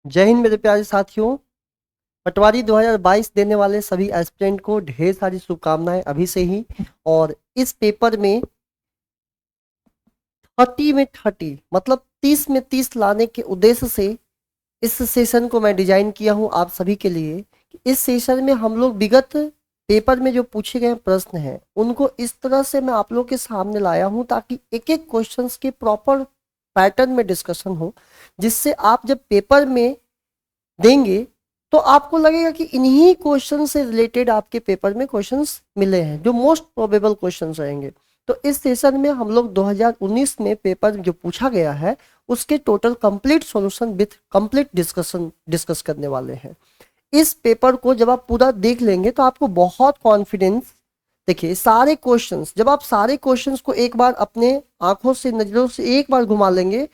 जय हिंद मेरे प्यारे साथियों। पटवारी 2022 देने वाले सभी एस्पिरेंट को ढेर सारी शुभकामनाएं अभी से ही। और इस पेपर में 30 में 30 मतलब 30 में 30 लाने के उद्देश्य से इस सेशन को मैं डिजाइन किया हूं आप सभी के लिए। इस सेशन में हम लोग विगत पेपर में जो पूछे गए प्रश्न हैं उनको इस तरह से मैं आप लोग के सामने लाया हूं ताकि एक एक क्वेश्चंस के प्रॉपर पैटर्न में डिस्कशन हो, जिससे आप जब पेपर में देंगे तो आपको लगेगा कि इन्हीं क्वेश्चन से रिलेटेड आपके पेपर में क्वेश्चंस मिले हैं जो मोस्ट प्रोबेबल क्वेश्चंस रहेंगे। तो इस सेशन में हम लोग 2019 में पेपर जो पूछा गया है उसके total complete solution with complete discuss करने वाले हैं। इस पेपर को जब आप पूरा देख लेंगे तो आपको बहुत कॉन्फिडेंस, देखिए सारे क्वेश्चंस, जब आप सारे क्वेश्चंस को एक बार अपने आंखों से नजरों से एक बार घुमा लेंगे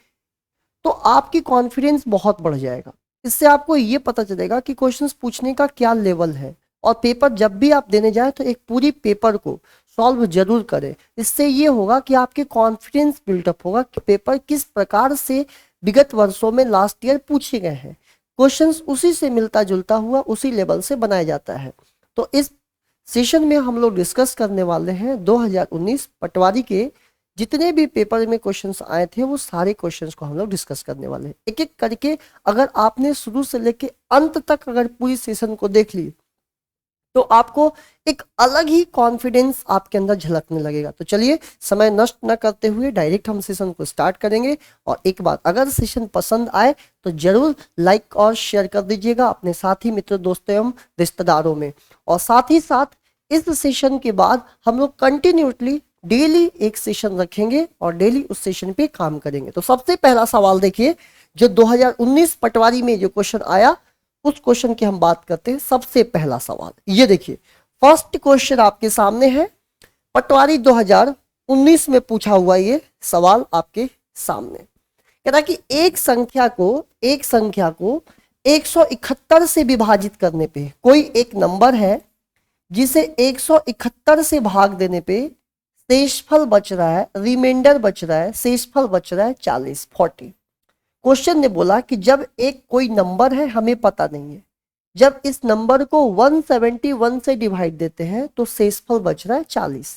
तो आपकी कॉन्फिडेंस बहुत बढ़ जाएगा। इससे आपको ये पता चलेगा कि क्वेश्चंस पूछने का क्या लेवल है। और पेपर जब भी आप देने जाए तो एक पूरी पेपर को सॉल्व जरूर करें। इससे ये होगा कि आपके कॉन्फिडेंस बिल्टअप होगा कि पेपर किस प्रकार से विगत वर्षों में लास्ट ईयर पूछे गए हैं। क्वेश्चंस उसी से मिलता जुलता हुआ उसी लेवल से बनाया जाता है। तो इस सेशन में हम लोग डिस्कस करने वाले हैं 2019 पटवारी के जितने भी पेपर में क्वेश्चंस आए थे वो सारे क्वेश्चंस को हम लोग डिस्कस करने वाले हैं एक एक करके। अगर आपने शुरू से लेके अंत तक अगर पूरी सेशन को देख ली तो आपको एक अलग ही कॉन्फिडेंस आपके अंदर झलकने लगेगा। तो चलिए समय नष्ट न करते हुए डायरेक्ट हम सेशन को स्टार्ट करेंगे। और एक बात, अगर सेशन पसंद आए तो जरूर लाइक और शेयर कर दीजिएगा अपने साथी मित्रों दोस्तों एवं रिश्तेदारों में। और साथ ही साथ इस सेशन के बाद हम लोग कंटिन्यूसली डेली एक सेशन रखेंगे और डेली उस सेशन पे काम करेंगे। तो सबसे पहला सवाल देखिए, जो 2019 पटवारी में जो क्वेश्चन आया उस क्वेश्चन की हम बात करते हैं। सबसे पहला सवाल ये देखिए, फर्स्ट क्वेश्चन आपके सामने है, पटवारी 2019 में पूछा हुआ ये सवाल आपके सामने। कहता है कि एक संख्या को 171 से विभाजित करने पे, कोई एक नंबर है जिसे 171 से भाग देने पे शेषफल बच रहा है, रिमाइंडर बच रहा है, शेषफल बच रहा है 40। क्वेश्चन ने बोला कि जब एक कोई नंबर है, हमें पता नहीं है, जब इस नंबर को 171 से डिवाइड देते हैं तो शेषफल बच रहा है 40।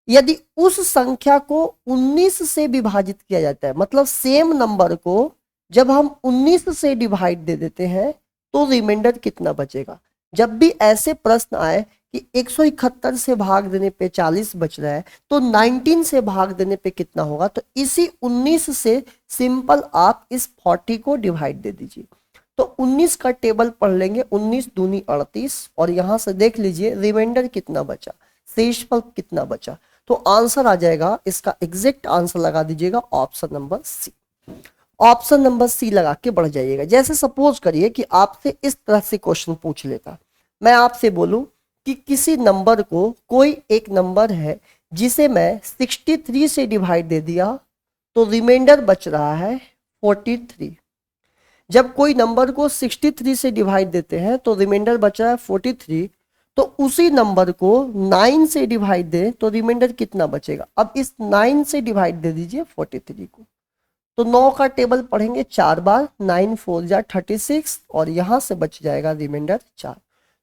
यदि उस संख्या को 19 से विभाजित किया जाता है, मतलब सेम नंबर को जब हम 19 से डिवाइड दे देते हैं तो रिमाइंडर कितना बचेगा। जब भी ऐसे प्रश्न आए कि 171 से भाग देने पे 40 बच रहा है तो 19 से भाग देने पे कितना होगा, तो इसी 19 से सिंपल आप इस 40 को डिवाइड दे दीजिए। तो 19 का टेबल पढ़ लेंगे, 19 दूनी 38, और यहां से देख लीजिए रिमाइंडर कितना बचा, शेषफल कितना बचा। तो आंसर आ जाएगा, इसका एग्जैक्ट आंसर लगा दीजिएगा option number C. Option number C लगा के बढ़ जाइएगा। जैसे सपोज करिए कि आपसे इस तरह से क्वेश्चन पूछ लेता, मैं आपसे बोलूं कि किसी नंबर को, कोई एक नंबर है जिसे मैं 63 से डिवाइड दे दिया तो रिमाइंडर बच रहा है 43। जब कोई नंबर को 63 से डिवाइड देते हैं तो रिमाइंडर बच रहा है 43, तो उसी नंबर को 9 से डिवाइड दे तो रिमाइंडर कितना बचेगा। अब इस 9 से डिवाइड दे दीजिए 43 को, तो 9 का टेबल पढ़ेंगे 4 बार, 9 4 जा 36, और यहां से बच जाएगा रिमाइंडर 4।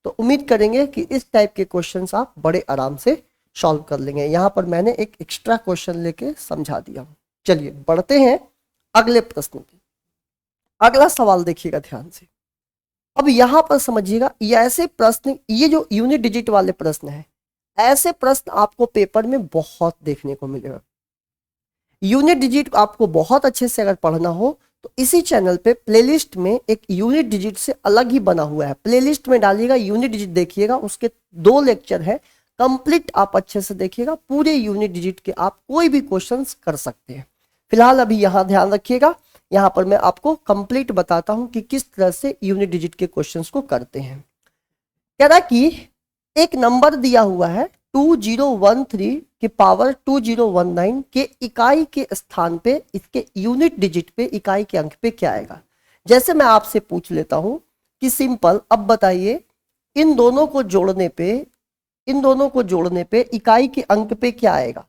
तो उम्मीद करेंगे कि इस टाइप के क्वेश्चंस आप बड़े आराम से सॉल्व कर लेंगे। यहां पर मैंने एक एक्स्ट्रा क्वेश्चन लेके समझा दिया हूं। चलिए बढ़ते हैं अगले प्रश्न पे। अगला सवाल देखिएगा ध्यान से। अब यहां पर समझिएगा, ये ऐसे प्रश्न, ये जो यूनिट डिजिट वाले प्रश्न है, ऐसे प्रश्न आपको पेपर में बहुत देखने को मिलेगा। यूनिट डिजिट आपको बहुत अच्छे से अगर पढ़ना हो तो इसी चैनल पे प्लेलिस्ट में एक यूनिट डिजिट से अलग ही बना हुआ है, प्लेलिस्ट में डालिएगा, यूनिट डिजिट देखिएगा, उसके 2 लेक्चर है कंप्लीट, आप अच्छे से देखिएगा। पूरे यूनिट डिजिट के आप कोई भी क्वेश्चंस कर सकते हैं। फिलहाल अभी यहाँ ध्यान रखिएगा, यहाँ पर मैं आपको कंप्लीट बताता हूं कि किस तरह से यूनिट डिजिट के क्वेश्चंस को करते हैं। कह रहा कि एक नंबर दिया हुआ है 2013 की पावर 2019 के इकाई के स्थान पे, इसके यूनिट डिजिट पे, इकाई के अंक पे क्या आएगा। जैसे मैं आपसे पूछ लेता हूं कि सिंपल, अब बताइए इन दोनों को जोड़ने पे इकाई के अंक पे क्या आएगा।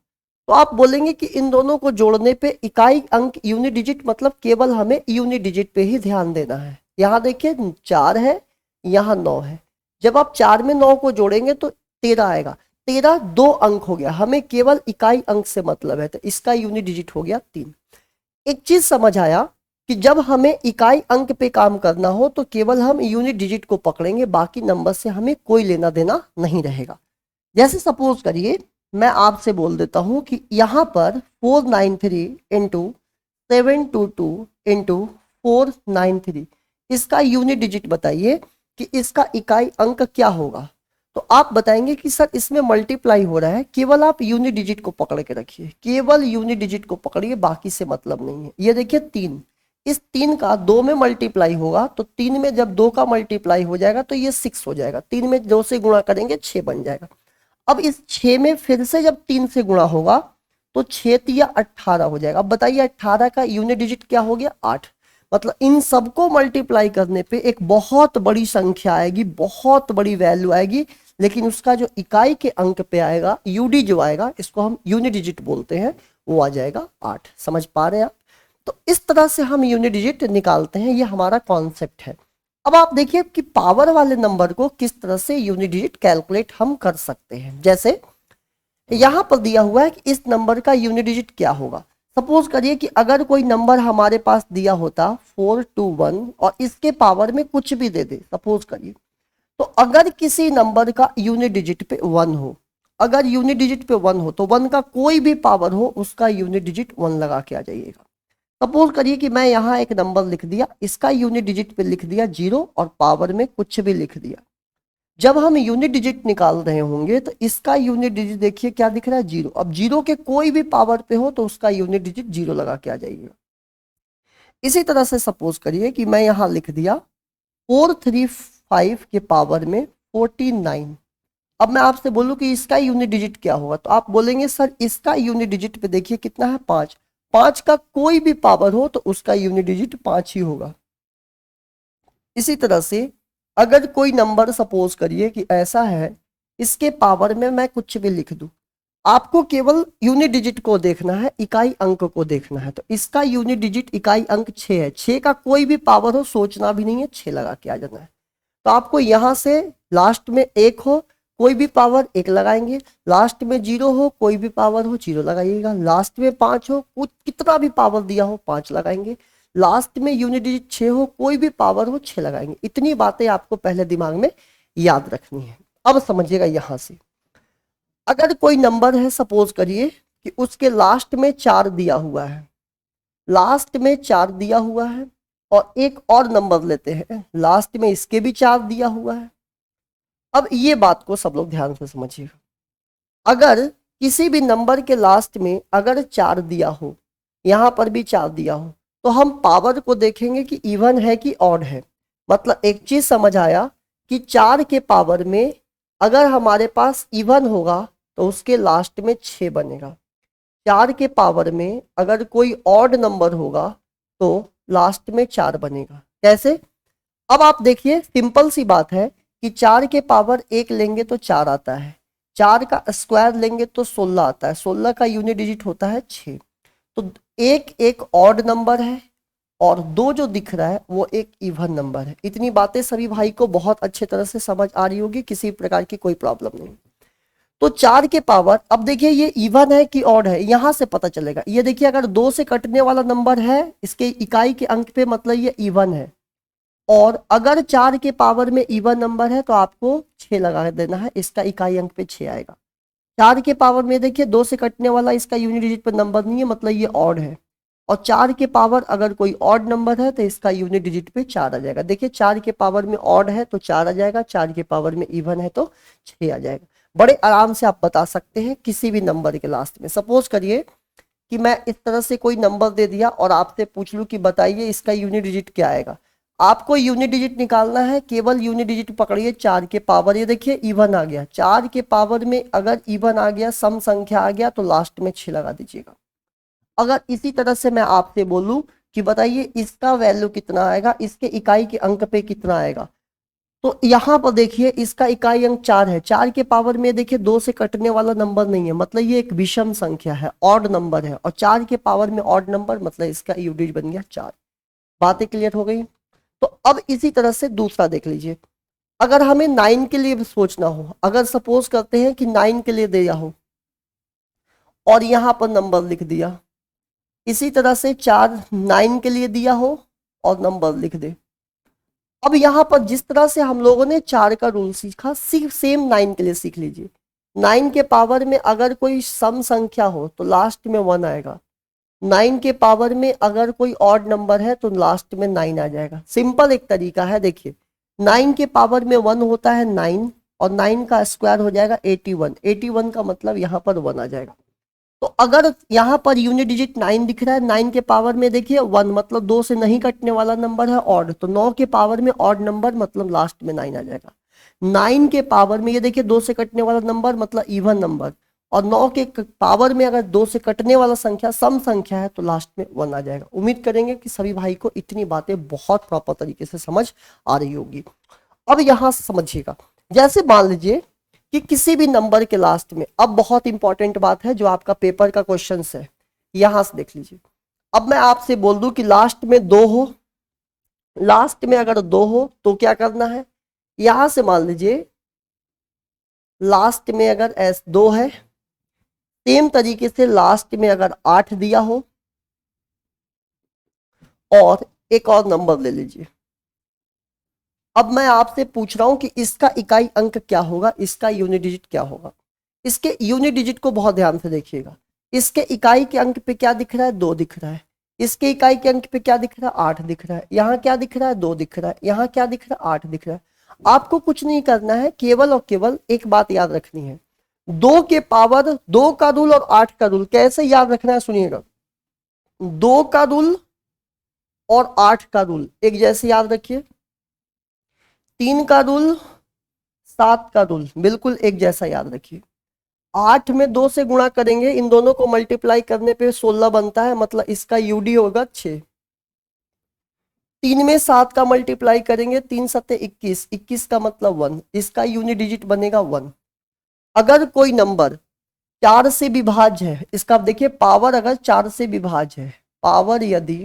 तो आप बोलेंगे कि इन दोनों को जोड़ने पे इकाई अंक यूनिट डिजिट, मतलब केवल हमें यूनिट डिजिट पे ही ध्यान देना है। यहाँ देखिए 4 है, यहाँ 9 है। जब आप 4 में 9 को जोड़ेंगे तो 13 आएगा। 13 2 अंक हो गया, हमें केवल इकाई अंक से मतलब है, तो इसका यूनिट डिजिट हो गया 3। एक चीज समझ आया कि जब हमें इकाई अंक पे काम करना हो तो केवल हम यूनिट डिजिट को पकड़ेंगे, बाकी नंबर से हमें कोई लेना देना नहीं रहेगा। जैसे सपोज करिए मैं आपसे बोल देता हूं कि यहाँ पर 493 इंटू 722 इंटू 493, इसका यूनिट डिजिट बताइए कि इसका इकाई अंक क्या होगा। तो आप बताएंगे कि सर इसमें मल्टीप्लाई हो रहा है, केवल आप यूनिट डिजिट को पकड़ के रखिए, केवल यूनिट डिजिट को पकड़िए, बाकी से मतलब नहीं है। ये देखिए 3, इस 3 का 2 में मल्टीप्लाई होगा, तो 3 में जब 2 का मल्टीप्लाई हो जाएगा तो ये 6 हो जाएगा। 3 में 2 से गुणा करेंगे 6 बन जाएगा। अब इस 6 में फिर से जब 3 से गुणा होगा तो 6 तिया 18 हो जाएगा। अब बताइए 18 का यूनिट डिजिट क्या हो गया, 8। मतलब इन सबको मल्टीप्लाई करने पे एक बहुत बड़ी संख्या आएगी, बहुत बड़ी वैल्यू आएगी, लेकिन उसका जो इकाई के अंक पे आएगा, यूडी जो आएगा, इसको हम यूनिट डिजिट बोलते हैं, वो आ जाएगा 8। समझ पा रहे हैं आप? तो इस तरह से हम यूनिट डिजिट निकालते हैं, ये हमारा कॉन्सेप्ट है। अब आप देखिए कि पावर वाले नंबर को किस तरह से यूनिट डिजिट कैलकुलेट हम कर सकते हैं। जैसे यहां पर दिया हुआ है कि इस नंबर का यूनिट डिजिट क्या होगा। सपोज करिए कि अगर कोई नंबर हमारे पास दिया होता 421 और इसके पावर में कुछ भी दे दे, सपोज करिए, तो अगर किसी नंबर का यूनिट डिजिट पे 1 हो, अगर यूनिट डिजिट पे 1 हो तो 1 का कोई भी पावर हो उसका यूनिट डिजिट 1 लगा के आ जाइएगा। सपोज करिए कि मैं यहाँ एक नंबर लिख दिया, इसका यूनिट डिजिट पे लिख दिया 0 और पावर में कुछ भी लिख दिया। जब हम यूनिट डिजिट निकाल रहे होंगे तो इसका यूनिट डिजिट देखिए क्या दिख रहा है, 0। अब 0 के कोई भी पावर पे हो तो उसका यूनिट डिजिट 0 लगा के आ जाइएगा। इसी तरह से सपोज करिए कि मैं यहाँ लिख दिया 435 के पावर में 49। अब मैं आपसे बोलूं कि इसका यूनिट डिजिट क्या होगा, तो आप बोलेंगे सर इसका यूनिट डिजिट पे देखिए कितना है, 5। 5 का कोई भी पावर हो तो उसका यूनिट डिजिट 5 ही होगा। इसी तरह से अगर कोई नंबर सपोज करिए कि ऐसा है, इसके पावर में मैं कुछ भी लिख दूं, आपको केवल यूनिट डिजिट को देखना है, इकाई अंक को देखना है। तो इसका यूनिट डिजिट इकाई अंक 6 है, 6 का कोई भी पावर हो सोचना भी नहीं है, 6 लगा के आ जाना है। तो आपको यहां से लास्ट में 1 हो कोई भी पावर 1 लगाएंगे, लास्ट में 0 हो कोई भी पावर हो 0 लगाइएगा, लास्ट में 5 हो कुछ कितना भी पावर दिया हो 5 लगाएंगे, लास्ट में यूनिट डिजिट 6 हो कोई भी पावर हो 6 लगाएंगे। इतनी बातें आपको पहले दिमाग में याद रखनी है। अब समझिएगा यहां से अगर कोई नंबर है, सपोज करिए कि उसके लास्ट में 4 दिया हुआ है, लास्ट में 4 दिया हुआ है, और एक और नंबर लेते हैं लास्ट में इसके भी 4 दिया हुआ है। अब ये बात को सब लोग ध्यान से समझिएगा, अगर किसी भी नंबर के लास्ट में अगर 4 दिया हो, यहां पर भी 4 दिया हो, तो हम पावर को देखेंगे कि इवन है कि ऑड है। मतलब एक चीज समझ आया कि 4 के पावर में अगर हमारे पास इवन होगा तो उसके लास्ट में 6 बनेगा, 4 के पावर में अगर कोई ऑड नंबर होगा तो लास्ट में 4 बनेगा। कैसे? अब आप देखिए सिंपल सी बात है कि 4 के पावर 1 लेंगे तो 4 आता है, 4 का स्क्वायर लेंगे तो 16 आता है, 16 का यूनिट डिजिट होता है 6। तो एक ऑड नंबर है और 2 जो दिख रहा है वो एक इवन नंबर है। इतनी बातें सभी भाई को बहुत अच्छे तरह से समझ आ रही होगी, किसी प्रकार की कोई प्रॉब्लम नहीं। तो 4 के पावर, अब देखिए ये इवन है कि ऑड है, यहां से पता चलेगा। ये देखिए अगर 2 से कटने वाला नंबर है इसके इकाई के अंक पे, मतलब ये इवन है। और अगर 4 के पावर में इवन नंबर है तो आपको 6 लगा देना है, इसका इकाई अंक पे 6 आएगा। 4 के पावर में देखिए 2 से कटने वाला इसका यूनिट डिजिट पर नंबर नहीं है, मतलब ये ऑड है। और 4 के पावर अगर कोई ऑड नंबर है तो इसका यूनिट डिजिट पे 4 आ जाएगा। देखिए 4 के पावर में ऑड है तो 4 आ जाएगा, 4 के पावर में इवन है तो 6 आ जाएगा। बड़े आराम से आप बता सकते हैं किसी भी नंबर के लास्ट में। सपोज करिए कि मैं इस तरह से कोई नंबर दे दिया और आपसे पूछ लूं कि बताइए इसका यूनिट डिजिट क्या आएगा। आपको यूनिट डिजिट निकालना है, केवल यूनिट डिजिट पकड़िए 4 के पावर, ये देखिए इवन आ गया, 4 के पावर में अगर इवन आ गया, सम संख्या आ गया तो लास्ट में 6 लगा दीजिएगा। अगर इसी तरह से मैं आपसे बोलूं कि बताइए इसका वैल्यू कितना आएगा, इसके इकाई के अंक पे कितना आएगा, तो यहां पर देखिए इसका इकाई अंक 4 है, 4 के पावर में देखिए 2 से कटने वाला नंबर नहीं है, मतलब ये एक विषम संख्या है, ऑड नंबर है। और 4 के पावर में ऑड नंबर, मतलब इसका यूनिट बन गया 4। बातें क्लियर हो गई? तो अब इसी तरह से दूसरा देख लीजिए, अगर हमें 9 के लिए सोचना हो, अगर सपोज करते हैं कि 9 के लिए दिया हो और यहां पर नंबर लिख दिया, इसी तरह से 4 9 के लिए दिया हो और नंबर लिख दे। अब यहां पर जिस तरह से हम लोगों ने 4 का रूल सीखा, सिर्फ सेम 9 के लिए सीख लीजिए। 9 के पावर में अगर कोई सम संख्या हो तो लास्ट में 1 आएगा, 9 के पावर में अगर कोई ऑड नंबर है तो लास्ट में 9 आ जाएगा। सिंपल एक तरीका है, देखिए 9 के पावर में 1 होता है 9 और 9 का स्क्वायर हो जाएगा 81, 81 का मतलब यहाँ पर 1 आ जाएगा। तो अगर यहाँ पर यूनिट डिजिट 9 दिख रहा है, 9 के पावर में देखिए 1 मतलब 2 से नहीं कटने वाला नंबर है ऑड, तो 9 के पावर में ऑड नंबर मतलब लास्ट में 9 आ जाएगा। 9 के पावर में ये देखिए 2 से कटने वाला नंबर मतलब इवन नंबर, और 9 के पावर में अगर 2 से कटने वाला संख्या सम संख्या है तो लास्ट में 1 आ जाएगा। उम्मीद करेंगे कि सभी भाई को इतनी बातें बहुत प्रॉपर तरीके से समझ आ रही होगी। अब यहां से समझिएगा, जैसे मान लीजिए कि किसी भी नंबर के लास्ट में, अब बहुत इंपॉर्टेंट बात है जो आपका पेपर का क्वेश्चन है, यहां से देख लीजिए। अब मैं आपसे बोल दूं कि लास्ट में 2 हो, लास्ट में अगर 2 हो तो क्या करना है, यहां से मान लीजिए लास्ट में अगर S2 है, सेम तरीके से लास्ट में अगर 8 दिया हो, और एक और नंबर ले लीजिए। अब मैं आपसे पूछ रहा हूं कि इसका इकाई अंक क्या होगा, इसका यूनिट डिजिट क्या होगा। इसके यूनिट डिजिट को बहुत ध्यान से देखिएगा। इसके इकाई के अंक पे क्या दिख रहा है, 2 दिख रहा है। इसके इकाई के अंक पे क्या दिख रहा है, 8 दिख रहा है। यहाँ क्या दिख रहा है, 2 दिख रहा है। यहाँ क्या दिख रहा है, 8 दिख रहा है। आपको कुछ नहीं करना है, केवल और केवल एक बात याद रखनी है, 2 के पावर 2 का रूल और 8 का रूल कैसे याद रखना है, सुनिएगा। 2 का रूल और 8 का रूल एक जैसे याद रखिए। 3 का रूल, 7 का रूल बिल्कुल एक जैसा याद रखिए। 8 में 2 से गुणा करेंगे, इन दोनों को मल्टीप्लाई करने पे 16 बनता है, मतलब इसका यूडी होगा 6। 3 में 7 का मल्टीप्लाई करेंगे, 3 सत्ते 21, 21 का मतलब 1, इसका यूनिट डिजिट बनेगा 1। अगर कोई नंबर 4 से विभाज्य है, इसका देखिए पावर अगर 4 से विभाज्य है, पावर यदि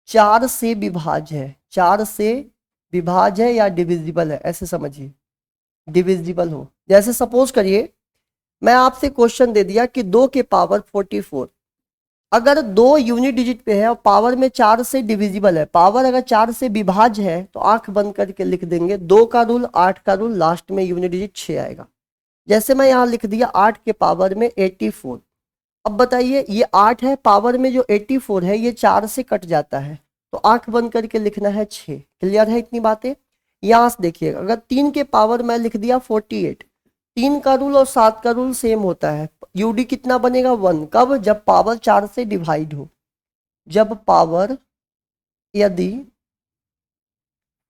4 से विभाज्य है, 4 से विभाज्य है या डिविजिबल है, ऐसे समझिए, डिविजिबल हो। जैसे सपोज करिए मैं आपसे क्वेश्चन दे दिया कि 2 के पावर 44, अगर 2 यूनिट डिजिट पे है और पावर में 4 से डिविजिबल है, पावर अगर 4 से विभाज्य है तो आंख बंद करके लिख देंगे 2 का रूल 8 का रूल, लास्ट में यूनिट डिजिट 6 आएगा। जैसे मैं यहाँ लिख दिया 8 के पावर में 84। अब बताइए ये 8 है, पावर में जो 84 है ये 4 से कट जाता है, तो आंख बंद करके लिखना है 6। क्लियर है इतनी बातें। यहाँ से देखिए अगर 3 के पावर मैं लिख दिया 48, 3 का रूल और 7 का रूल सेम होता है, यूडी कितना बनेगा 1। कब, जब पावर 4 से डिवाइड हो, जब पावर यदि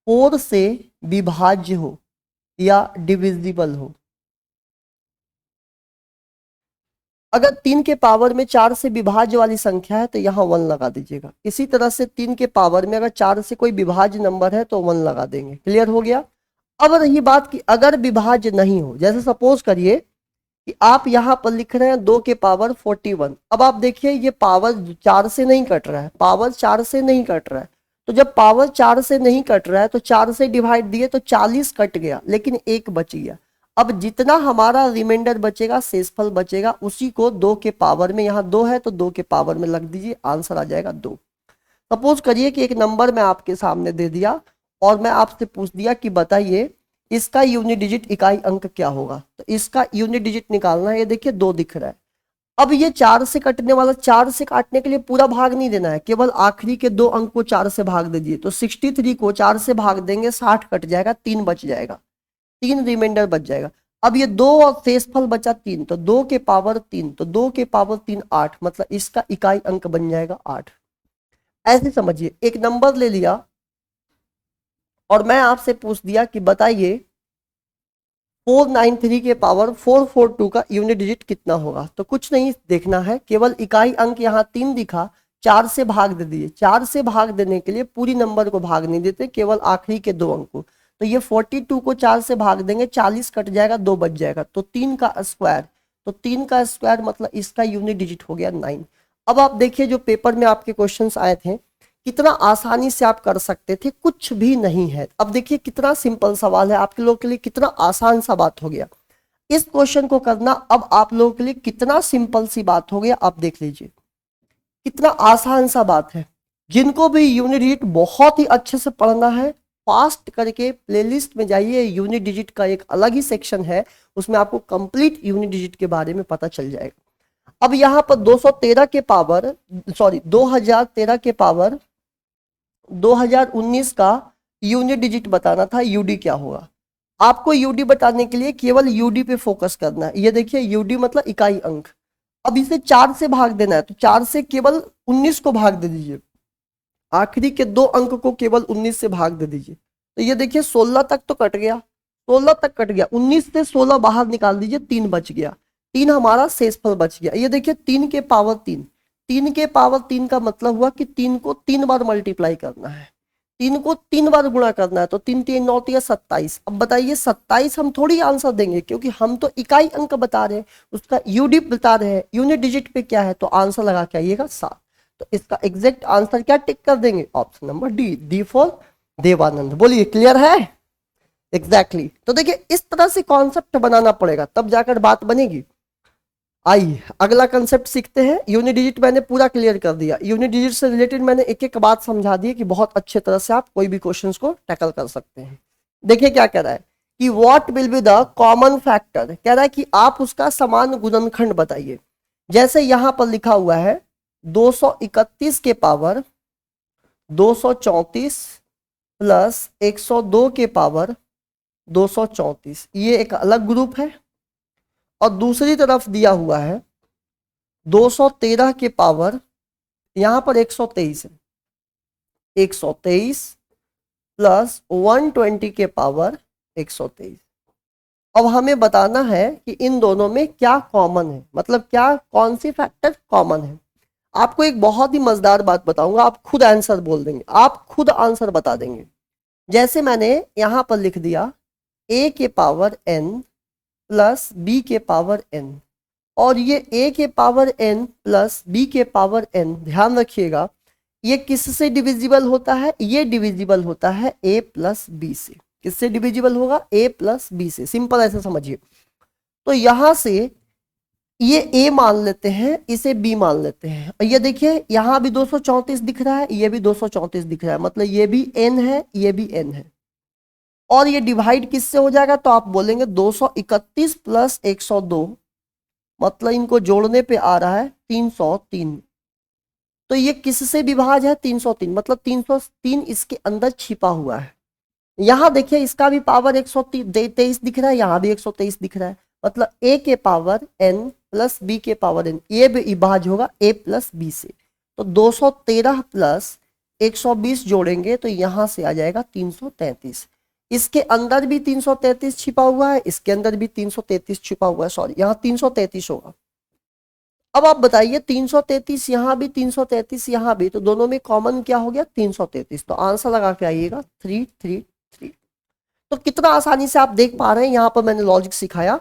4 से विभाज्य हो या डिविजिबल हो। अगर 3 के पावर में 4 से विभाज्य वाली संख्या है तो यहाँ 1 लगा दीजिएगा। इसी तरह से 3 के पावर में अगर 4 से कोई विभाज्य नंबर है तो 1 लगा देंगे। क्लियर हो गया। अब रही बात कि अगर विभाज्य नहीं हो, जैसे सपोज करिए कि आप यहाँ पर लिख रहे हैं 2 के पावर 41। अब आप देखिए ये पावर 4 से नहीं कट रहा है, पावर 4 से नहीं कट रहा है, तो जब पावर 4 से नहीं कट रहा है तो 4 से डिवाइड दिए तो 40 कट गया, लेकिन 1 बच गया। अब जितना हमारा रिमाइंडर बचेगा, शेषफल बचेगा, उसी को 2 के पावर में, यहाँ 2 है तो 2 के पावर में लग दीजिए, आंसर आ जाएगा 2। सपोज करिए कि एक नंबर मैं आपके सामने दे दिया और मैं आपसे पूछ दिया कि बताइए इसका यूनिट डिजिट इकाई अंक क्या होगा, तो इसका यूनिट डिजिट निकालना है। ये देखिए 2 दिख रहा है। अब ये 4 से कटने वाला, 4 से काटने के लिए पूरा भाग नहीं देना है, केवल आखिरी के 2 अंक को 4 से भाग दीजिए, तो 63 को 4 से भाग देंगे, 60 कट जाएगा, 3 बच जाएगा, 3 रिमाइंडर बच जाएगा। अब ये 2 और शेषफल बचा 3, तो 2 के पावर 3, तो 2 के पावर 3 8, मतलब इसका इकाई अंक बन जाएगा 8। ऐसे समझिए, एक नंबर ले लिया और मैं आपसे पूछ दिया कि बताइए 493 के पावर 442 का यूनिट डिजिट कितना होगा। तो कुछ नहीं देखना है, केवल इकाई अंक यहाँ 3 दिखा, 4 से भाग दे दिए। 4 से भाग देने के लिए पूरी नंबर को भाग नहीं देते, केवल आखिरी के 2 अंक को। तो ये 42 को 4 से भाग देंगे, 40 कट जाएगा, 2 बच जाएगा, तो 3 का स्क्वायर, तो 3 का स्क्वायर मतलब इसका यूनिट डिजिट हो गया 9। अब आप देखिए जो पेपर में आपके क्वेश्चंस आए थे कितना आसानी से आप कर सकते थे, कुछ भी नहीं है। अब देखिए कितना सिंपल सवाल है आपके लोगों के लिए, कितना आसान सा बात हो गया। इस क्वेश्चन को करना अब आप लोगों के लिए कितना सिंपल सी बात हो गया, आप देख लीजिए कितना आसान सा बात है। जिनको भी यूनिट डिजिट बहुत ही अच्छे से पढ़ना है, फास्ट करके प्लेलिस्ट में जाइए, यूनिट डिजिट का एक अलग ही सेक्शन है, उसमें आपको कंप्लीट यूनिट डिजिट के बारे में पता चल जाएगा। अब यहाँ पर 213 के पावर 2013 के पावर 2019 का यूनिट डिजिट बताना था, यूडी क्या होगा। आपको यूडी बताने के लिए केवल यूडी पे फोकस करना है। ये देखिए यूडी मतलब इकाई अंक। अब इसे 4 से भाग देना है, तो 4 से केवल 19 को भाग दे दीजिए, आखिरी के 2 अंक को केवल 19 से भाग दे दीजिए। तो ये देखिए 16 तक तो कट गया, 16 तक कट गया, 19 से 16 बाहर निकाल दीजिए, 3 बच गया, 3 हमारा शेषफल बच गया। ये देखिए 3 के पावर 3, 3 के पावर 3 का मतलब हुआ कि 3 को 3 बार मल्टीप्लाई करना है, 3 को 3 बार गुणा करना है, तो 3 3 9 27। अब बताइए 27 हम थोड़ी आंसर देंगे, क्योंकि हम तो इकाई अंक बता रहे हैं, उसका यूडी बता रहे हैं, यूनिट डिजिट पे क्या है, तो आंसर लगा के आइएगा 7। तो इसका एग्जैक्ट आंसर क्या टिक कर देंगे, option number D, D for Devanand. बोलिए क्लियर है? एग्जैक्टली तो देखिए इस तरह से कॉन्सेप्ट बनाना पड़ेगा, तब जाकर बात बनेगी। आइए अगला कंसेप्ट सीखते हैं। यूनिट डिजिट मैंने पूरा क्लियर कर दिया, यूनिट डिजिट से रिलेटेड मैंने एक एक बात समझा दी कि बहुत अच्छे तरह से आप कोई भी क्वेश्चंस को टैकल कर सकते हैं। देखिए क्या कह रहा है कि what will be the common factor, कह रहा है कि आप उसका समान गुणनखंड बताइए। जैसे यहां पर लिखा हुआ है 231 के पावर 234 प्लस 102 के पावर 234, ये एक अलग ग्रुप है। और दूसरी तरफ दिया हुआ है 213 के पावर, यहां पर 123 है, 123 प्लस 120 के पावर 123। अब हमें बताना है कि इन दोनों में क्या कॉमन है, मतलब क्या कौन सी फैक्टर कॉमन है। आपको एक बहुत ही मजेदार बात बताऊंगा, आप खुद आंसर बोल देंगे, आप खुद आंसर बता देंगे। जैसे मैंने यहां पर लिख दिया a के पावर n प्लस बी के पावर n, और ये a के पावर n प्लस b के पावर n, ध्यान रखिएगा ये किससे डिविजिबल होता है, ये डिविजिबल होता है a प्लस बी से। किससे डिविजिबल होगा, a प्लस बी से, सिंपल ऐसे समझिए। तो यहां से ये a मान लेते हैं, इसे b मान लेते हैं, और ये देखिए यहां भी 234 दिख रहा है, ये भी 234 दिख रहा है, मतलब ये भी n है, ये भी n है। और ये डिवाइड किससे हो जाएगा, तो आप बोलेंगे 231 प्लस 102, मतलब इनको जोड़ने पे आ रहा है 303। तो ये किससे विभाज्य है, 303, मतलब 303 इसके अंदर छिपा हुआ है। यहां देखिए इसका भी पावर 123 दिख रहा है, यहां भी 123 दिख रहा है, मतलब a के पावर n प्लस b के पावर n, ये भी विभाज्य होगा a प्लस b से। तो 213 प्लस 120 जोड़ेंगे तो यहां से आ जाएगा 333। इसके अंदर भी 333 छिपा हुआ है, इसके अंदर भी 333 छिपा हुआ है, सॉरी यहाँ 333 होगा। अब आप बताइए 333 यहाँ भी 333 यहाँ भी, तो दोनों में कॉमन क्या हो गया, 333। तो आंसर लगा के आइएगा 333। तो कितना आसानी से आप देख पा रहे हैं, यहाँ पर मैंने लॉजिक सिखाया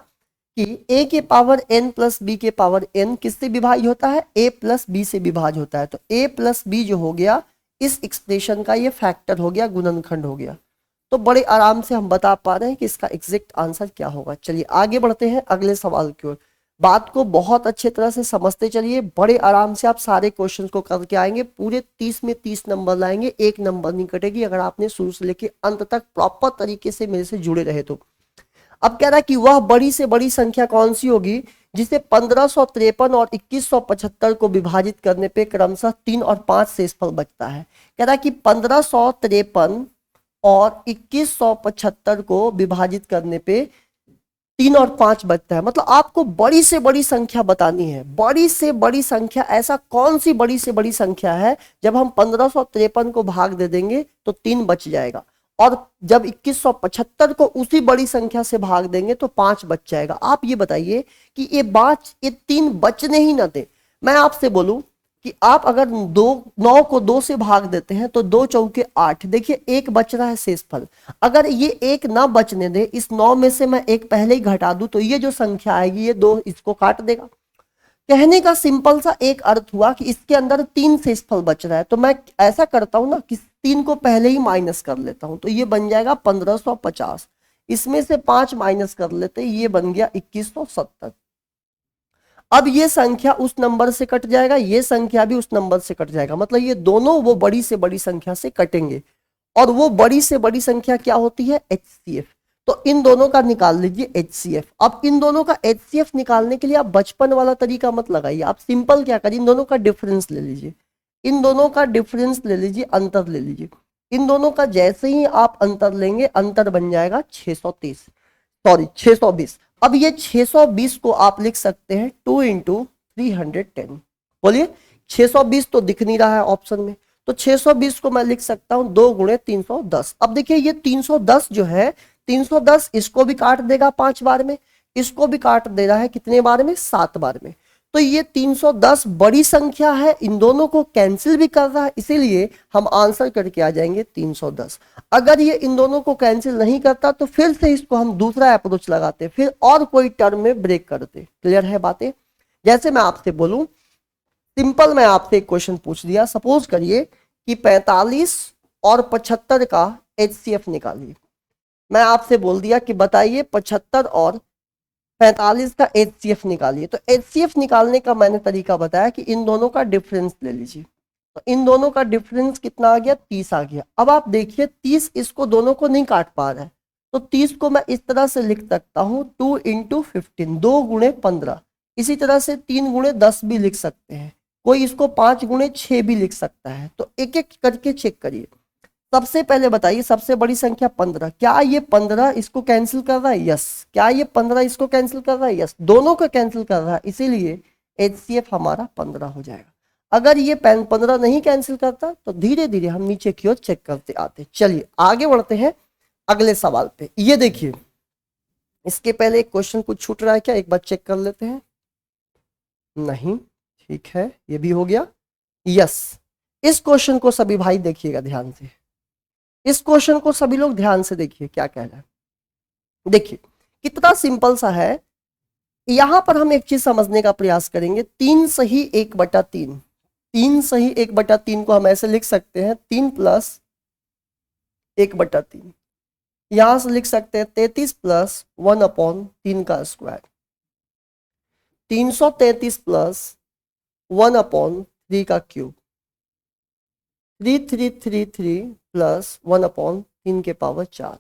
कि a के पावर n प्लस b के पावर n किससे विभाज्य होता है, a प्लस b से विभाज्य होता है। तो a प्लस b जो हो गया इस एक्सप्रेशन का ये फैक्टर हो गया, गुणनखंड हो गया। तो बड़े आराम से हम बता पा रहे हैं कि इसका एग्जैक्ट आंसर क्या होगा। चलिए आगे बढ़ते हैं अगले सवाल की ओर। बात को बहुत अच्छे तरह से समझते चलिए, बड़े आराम से आप सारे क्वेश्चंस को करके आएंगे, पूरे 30 में 30 नंबर लाएंगे, एक नंबर नहीं कटेगी अगर आपने शुरू से लेकर अंत तक प्रॉपर तरीके से मेरे से जुड़े रहे तो। अब कह रहा है कि वह बड़ी से बड़ी संख्या कौन सी होगी जिसे 1553 और 2175 को विभाजित करने पे क्रमशः 3 और 5 शेषफल बचता है। कह रहा है कि 1553 और 2175 को विभाजित करने पे 3 और 5 बचता है। मतलब आपको बड़ी से बड़ी संख्या बतानी है, बड़ी से बड़ी संख्या, ऐसा कौन सी बड़ी से बड़ी संख्या है जब हम 1553 को भाग दे देंगे तो 3 बच जाएगा, और जब 2175 को उसी बड़ी संख्या से भाग देंगे तो 5 बच जाएगा। आप ये बताइए कि ये 3 बचने ही ना दे। मैं आपसे बोलूं कि आप अगर 9 को 2 से भाग देते हैं तो 2 चौके 8, देखिए 1 बच रहा है शेषफल। अगर ये 1 ना बचने दे, इस 9 में से मैं 1 पहले ही घटा दूं तो ये जो संख्या आएगी ये 2 इसको काट देगा। कहने का सिंपल सा एक अर्थ हुआ कि इसके अंदर 3 शेषफल बच रहा है, तो मैं ऐसा करता हूं ना कि 3 को पहले ही माइनस कर लेता हूं, तो ये बन जाएगा 1550, इसमें से 5 माइनस कर लेते, ये बन गया 2170। अब ये संख्या उस नंबर से कट जाएगा, ये संख्या भी उस नंबर से कट जाएगा, मतलब ये दोनों वो बड़ी से बड़ी संख्या से कटेंगे, और वो बड़ी से बड़ी संख्या क्या होती है, HCF। तो इन दोनों का निकाल लीजिए HCF। अब इन दोनों का HCF निकालने के लिए आप बचपन वाला तरीका मत लगाइए, आप सिंपल क्या करिए, इन दोनों का डिफरेंस ले लीजिए, इन दोनों का डिफरेंस ले लीजिए, अंतर ले लीजिए। इन दोनों का जैसे ही आप अंतर लेंगे, अंतर बन जाएगा 620। अब ये 620 को आप लिख सकते हैं 2 × 310। बोलिए 620 तो दिख नहीं रहा है ऑप्शन में, तो 620 को मैं लिख सकता हूं 2 × 310। अब देखिए ये 310 जो है, 310 इसको भी काट देगा 5 बार में, इसको भी काट दे रहा है कितने बार में, 7 बार में। तो ये 310 बड़ी संख्या है, इन दोनों को कैंसिल भी कर रहा है, इसीलिए हम आंसर करके आ जाएंगे 310। अगर ये इन दोनों को कैंसिल नहीं करता तो फिर से इसको हम दूसरा अप्रोच लगाते, फिर और कोई टर्म में ब्रेक करते। क्लियर है बातें? जैसे मैं आपसे बोलूं, सिंपल मैं आपसे एक क्वेश्चन पूछ दिया, सपोज करिए कि 45 और 75 का HCF निकालिए। मैं आपसे बोल दिया कि बताइए 75 और 45 का HCF निकालिए। तो HCF निकालने का मैंने तरीका बताया कि इन दोनों का डिफरेंस ले लीजिए, तो इन दोनों का डिफरेंस कितना आ गया, 30 आ गया। अब आप देखिए 30 इसको दोनों को नहीं काट पा रहा है, तो 30 को मैं इस तरह से लिख सकता हूं 2 × 15, 2 × 15। इसी तरह से 3 × 10 भी लिख सकते हैं, कोई इसको 5 × 6 भी लिख सकता है। तो एक एक करके चेक करिए। सबसे पहले बताइए सबसे बड़ी संख्या 15, क्या ये 15 इसको कैंसिल कर रहा है, यस। क्या ये 15 इसको कैंसिल कर रहा है, यस। दोनों को कैंसिल कर रहा है, इसीलिए HCF हमारा 15 हो जाएगा। अगर ये 15 नहीं कैंसिल करता तो धीरे धीरे हम नीचे की ओर चेक करते आते। चलिए आगे बढ़ते हैं अगले सवाल पे। ये देखिए, इसके पहले एक क्वेश्चन कुछ छूट रहा है क्या, एक बार चेक कर लेते हैं। नहीं, ठीक है, ये भी हो गया, यस। इस क्वेश्चन को सभी भाई देखिएगा ध्यान से, इस क्वेश्चन को सभी लोग ध्यान से देखिए क्या कह रहा है। देखिए कितना सिंपल सा है। यहां पर हम एक चीज समझने का प्रयास करेंगे, 3 सही 1/3। 3 सही 1/3 को हम ऐसे लिख सकते हैं 3 + 1/3। यहां से लिख सकते हैं 33 + 1/3 का स्क्वायर, 333 + 1/3 का क्यूब, 3333 + 1/3 के पावर 4।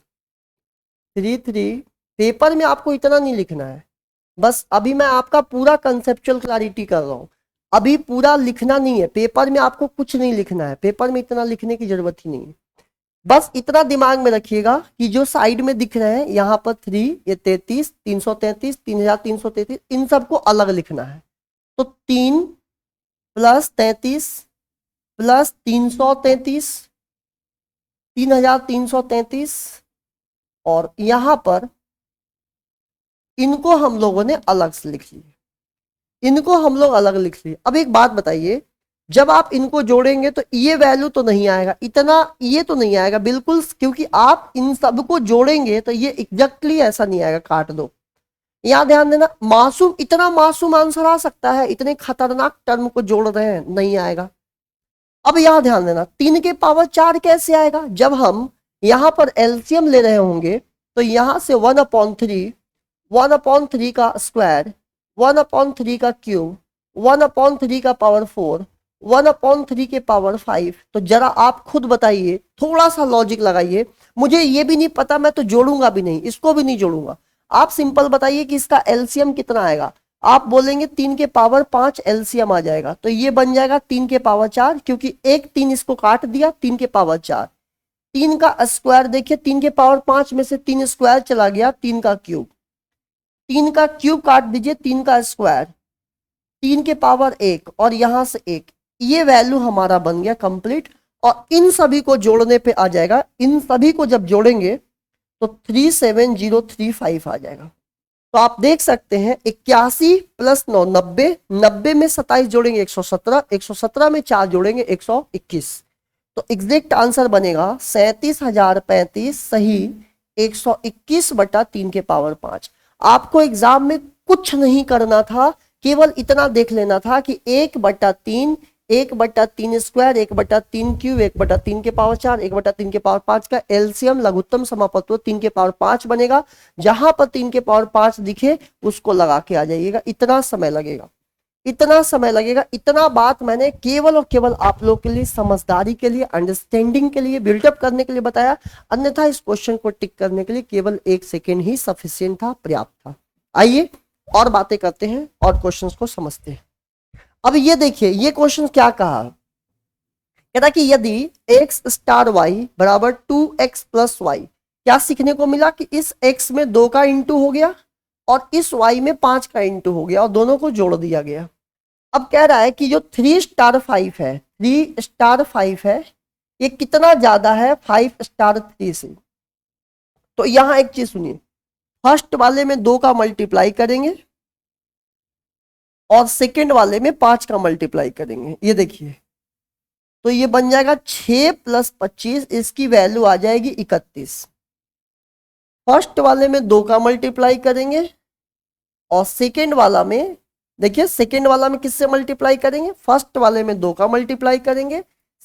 33 पेपर में आपको इतना नहीं लिखना है, बस अभी मैं आपका पूरा कंसेप्चुअल क्लैरिटी कर रहा हूं, अभी पूरा लिखना नहीं है। पेपर में आपको कुछ नहीं लिखना है, पेपर में इतना लिखने की जरूरत ही नहीं है। बस इतना दिमाग में रखिएगा कि जो साइड में दिख रहे हैं यहाँ पर 3, ये 33, 333, 3333, इन सबको अलग लिखना है। तो 3 + 33 + 333, 3333, और यहां पर इनको हम लोगों ने अलग से लिख लिए, इनको हम लोग अलग लिख लिए। अब एक बात बताइए, जब आप इनको जोड़ेंगे तो ये वैल्यू तो नहीं आएगा, इतना ये तो नहीं आएगा बिल्कुल, क्योंकि आप इन सबको जोड़ेंगे तो ये एग्जैक्टली ऐसा नहीं आएगा, काट दो। यहां ध्यान देना, मासूम, इतना मासूम आंसर आ सकता है, इतने खतरनाक टर्म को जोड़ रहे हैं, नहीं आएगा। अब यहां ध्यान देना, 3 के पावर 4 कैसे आएगा, जब हम यहां पर एलसीएम ले रहे होंगे तो यहां से 1/3, 1/3 का स्क्वायर, 1/3 का क्यूब, 1/3 का पावर 4, 1/3 के पावर 5। तो जरा आप खुद बताइए, थोड़ा सा लॉजिक लगाइए। मुझे ये भी नहीं पता, मैं तो जोड़ूंगा भी नहीं, इसको भी नहीं जोड़ूंगा। आप सिंपल बताइए कि इसका एलसीएम कितना आएगा। आप बोलेंगे 3 के पावर 5 एलसीएम आ जाएगा, तो ये बन जाएगा 3 के पावर 4, क्योंकि एक 3 इसको काट दिया, 3 के पावर 4। 3 का स्क्वायर देखिए, 3 के पावर 5 में से 3 स्क्वायर चला गया, 3 का क्यूब, 3 का क्यूब काट दीजिए, 3 का स्क्वायर, 3 के पावर 1, और यहां से 1। ये वैल्यू हमारा बन गया कंप्लीट, और इन सभी को जोड़ने पे आ जाएगा, इन सभी को जब जोड़ेंगे तो 37035 आ जाएगा। तो आप देख सकते हैं 81 + 9 90, 90 में 27 जोड़ेंगे 117, 117 में 4 जोड़ेंगे 121। तो एग्जैक्ट आंसर बनेगा 37,035 सही 121/3 के पावर 5। आपको एग्जाम में कुछ नहीं करना था, केवल इतना देख लेना था कि 1/3, 1/3 स्क्वायर, 1/3 क्यूब, 1/3 के पावर 4, 1/3 के पावर 5 का एलसीएम लघुत्तम समापत्व 3 के पावर 5 बनेगा। जहां पर 3 के पावर 5 दिखे उसको लगा के आ जाइएगा। इतना समय लगेगा, इतना समय लगेगा। इतना बात मैंने केवल और केवल आप लोग के लिए, समझदारी के लिए, अंडरस्टैंडिंग के लिए, बिल्डअप करने के लिए बताया। अन्यथा इस क्वेश्चन को टिक करने के लिए केवल 1 सेकेंड ही सफिशिएंट था, पर्याप्त था। आइए और बातें करते हैं और क्वेश्चंस को समझते हैं। अब ये देखिए, ये क्वेश्चन क्या कहा, कहता कि यदि x स्टार y बराबर 2x प्लस वाई, क्या सीखने को मिला कि इस x में 2 का इंटू हो गया और इस y में 5 का इंटू हो गया और दोनों को जोड़ दिया गया। अब कह रहा है कि जो 3 स्टार 5 है, 3 स्टार 5 है, ये कितना ज्यादा है 5 स्टार 3 से। तो यहां एक चीज सुनिए, फर्स्ट वाले में 2 का मल्टीप्लाई करेंगे और सेकेंड वाले में 5 का मल्टीप्लाई करेंगे। ये देखिए, तो ये बन जाएगा 6 + 25, इसकी वैल्यू आ जाएगी 31। फर्स्ट वाले में 2 का मल्टीप्लाई करेंगे और सेकेंड वाला में, देखिए सेकेंड वाला में किससे मल्टीप्लाई करेंगे, फर्स्ट वाले में 2 का मल्टीप्लाई करेंगे,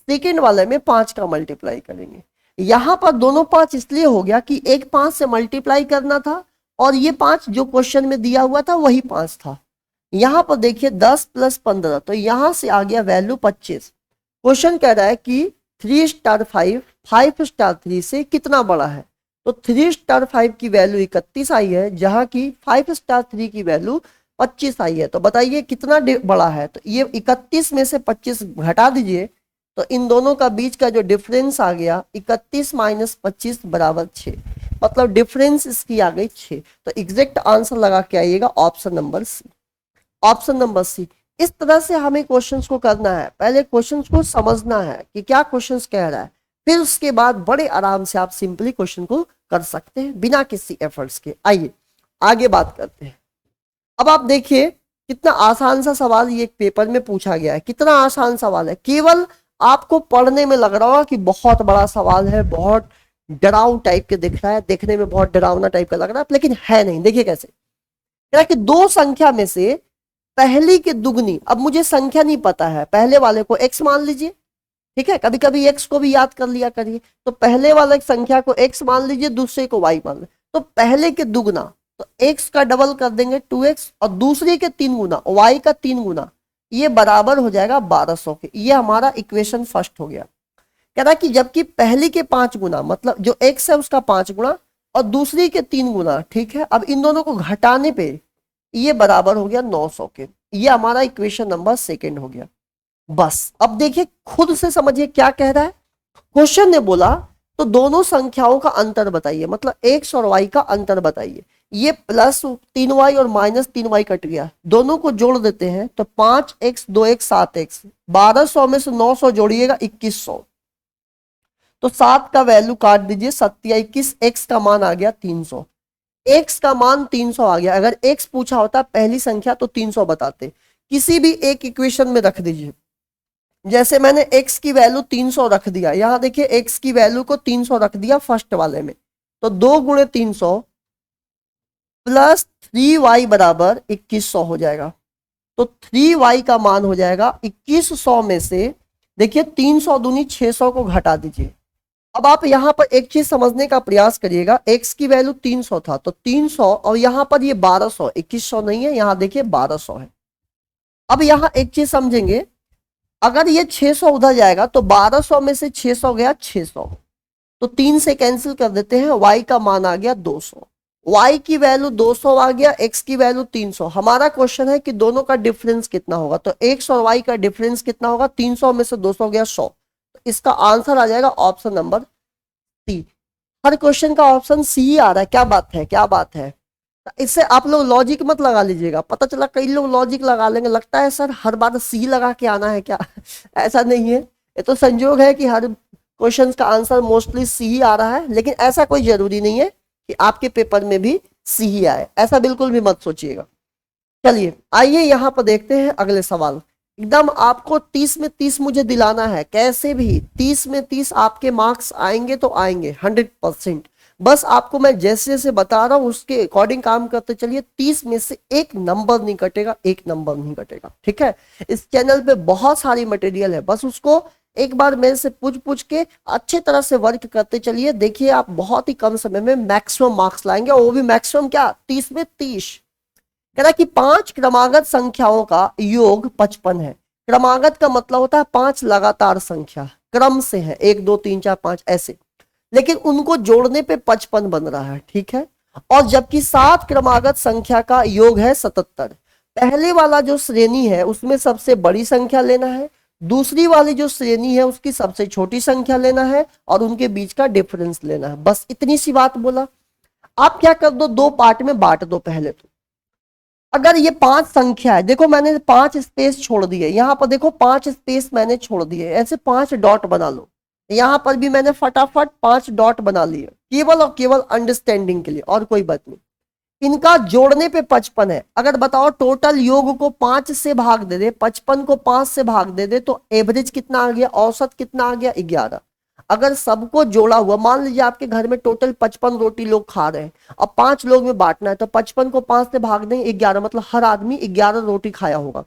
सेकेंड वाले में 5 का मल्टीप्लाई करेंगे। यहां पर दोनों 5 इसलिए हो गया कि एक 5 से मल्टीप्लाई करना था और ये 5 जो क्वेश्चन में दिया हुआ था वही 5 था। यहां पर देखिए 10 + 15, तो यहां से आ गया वैल्यू 25। क्वेश्चन कह रहा है कि 3 स्टार 5 5 स्टार 3 से कितना बड़ा है। तो 3 स्टार 5 की वैल्यू 31 आई है, जहां की 5 स्टार 3 की वैल्यू 25 आई है। तो बताइए कितना बड़ा है। तो ये 31 में से 25 घटा दीजिए, तो इन दोनों का बीच का जो डिफरेंस आ गया 31 - 25 = 6, मतलब डिफरेंस इसकी आ गई 6। तो एग्जैक्ट आंसर लगा के आइएगा option number C, option number C. इस तरह से हमें क्वेश्चंस को करना है। पहले क्वेश्चंस को समझना है कि क्या क्वेश्चंस कह रहा है, फिर उसके बाद बड़े आराम से आप सिंपली क्वेश्चन को कर सकते हैं बिना किसी एफर्ट्स के। आइए आगे बात करते हैं। अब आप देखिए कितना आसान सा सवाल ये पेपर में पूछा गया है, कितना आसान सवाल है। केवल आपको पढ़ने में लग रहा होगा कि बहुत बड़ा सवाल है, बहुत डराव टाइप के दिख रहा है, देखने में बहुत डरावना टाइप का लग रहा है, लेकिन है नहीं। देखिए कैसे, कह रहा है कि 2 संख्या में से पहली के दुगनी, अब मुझे संख्या नहीं पता है, पहले वाले को x मान लीजिए, ठीक है, कभी कभी x को भी याद कर लिया करिए। तो पहले वाले संख्या को x मान लीजिए, दूसरे को y मान लीजिए। तो पहले के दुगना, तो x का डबल कर देंगे 2x और दूसरे के 3 गुना y का 3 गुना, ये बराबर हो जाएगा 1200 के। ये हमारा इक्वेशन फर्स्ट हो गया। कह रहा है कि जबकि पहली के 5 गुना, मतलब जो x है उसका 5 गुना और दूसरी के 3 गुना, ठीक है, अब इन दोनों को घटाने पे ये बराबर हो गया 900 के। ये हमारा इक्वेशन नंबर सेकंड हो गया। बस अब देखिए खुद से समझिए क्या कह रहा है। क्वेश्चन ने बोला तो दोनों संख्याओं का अंतर बताइए, मतलब x और y का अंतर बताइए। ये +3y और -3y कट गया, दोनों को जोड़ देते हैं तो 5x 2x 7x, 1200 में से 900 जोड़िएगा 2100, तो 7 का वैल्यू काट दीजिए, 21, x का मान आ गया 300, x का मान 300 आ गया। अगर x पूछा होता पहली संख्या तो 300 बताते, किसी भी एक इक्वेशन में रख दीजिए। जैसे मैंने x की वैल्यू 300 रख दिया, यहां देखिए x की वैल्यू को 300 रख दिया फर्स्ट वाले में, तो 2 × 300 + 3y = 2100 हो जाएगा। तो 3y का मान हो जाएगा 2100 में से, देखिए 300 दूनी 600 को घटा दीजिए। अब आप यहां पर एक चीज समझने का प्रयास करिएगा, x की वैल्यू 300 था, तो 300 और यहां पर ये 1200, 2100 नहीं है, यहां देखिए 1200 है। अब यहां एक चीज समझेंगे, अगर ये 600 उधर जाएगा तो 1200 में से 600 गया 600, तो 3 से कैंसिल कर देते हैं, y का मान आ गया 200, y की वैल्यू 200 आ गया, x की वैल्यू 300। हमारा क्वेश्चन है कि दोनों का डिफरेंस कितना होगा, तो x और y का डिफरेंस कितना होगा, 300 में से 200 गया 100, तो इसका आंसर आ जाएगा ऑप्शन नंबर सी। हर क्वेश्चन का ऑप्शन सी ही आ रहा है, क्या बात है, क्या बात है। इससे आप लोग लॉजिक मत लगा लीजिएगा, पता चला कई लोग लॉजिक लगा लेंगे, लगता है सर हर बार सी लगा के आना है क्या ऐसा नहीं है, ये तो संयोग है कि हर क्वेश्चन का आंसर मोस्टली सी ही आ रहा है, लेकिन ऐसा कोई जरूरी नहीं है कि आपके पेपर में भी सी ही आए, ऐसा बिल्कुल भी मत सोचिएगा। चलिए आइए यहां पर देखते हैं अगले सवाल। एकदम आपको 30 में 30 मुझे दिलाना है, कैसे भी 30 में 30 आपके मार्क्स आएंगे तो आएंगे 100%। बस आपको मैं जैसे जैसे बता रहा हूं उसके अकॉर्डिंग काम करते चलिए। 30 में से एक नंबर नहीं कटेगा, एक नंबर नहीं कटेगा, ठीक है। इस चैनल पे बहुत सारी मटेरियल है, बस उसको एक बार मेरे से पूछ पूछ के अच्छे तरह से वर्क करते चलिए। देखिए आप बहुत ही कम समय में मैक्सिमम मार्क्स लाएंगे, और वो भी मैक्सिमम क्या, 30 में 30। कह रहा कि 5 क्रमागत संख्याओं का योग 55 है। क्रमागत का मतलब होता है 5 लगातार संख्या, क्रम से है, 1 2 3 4 5 ऐसे, लेकिन उनको जोड़ने पे 55 बन रहा है, ठीक है। और जबकि 7 क्रमागत संख्या का योग है 77। पहले वाला जो श्रेणी है उसमें सबसे बड़ी संख्या लेना है, दूसरी वाली जो श्रेणी है उसकी सबसे छोटी संख्या लेना है, और उनके बीच का डिफरेंस लेना है। बस इतनी सी बात बोला। आप क्या कर दो, 2 पार्ट में बांट दो। पहले तो अगर ये 5 संख्या है, देखो मैंने 5 स्पेस छोड़ दिए, यहां पर देखो 5 स्पेस मैंने छोड़ दिए, ऐसे 5 डॉट बना लो। यहां पर भी मैंने फटाफट 5 डॉट बना लिए, केवल और केवल अंडरस्टैंडिंग के लिए, और कोई बात नहीं। इनका जोड़ने पे 55 है। अगर बताओ टोटल योग को 5 से भाग दे दे, 55 को 5 से भाग दे दे, तो एवरेज कितना आ गया, औसत कितना आ गया, 11। अगर सबको जोड़ा हुआ, मान लीजिए आपके घर में टोटल 55 रोटी लोग खा रहे हैं, अब 5 लोग में बांटना है, तो 55 को 5 से भाग दें, 11, मतलब हर आदमी 11 रोटी खाया होगा।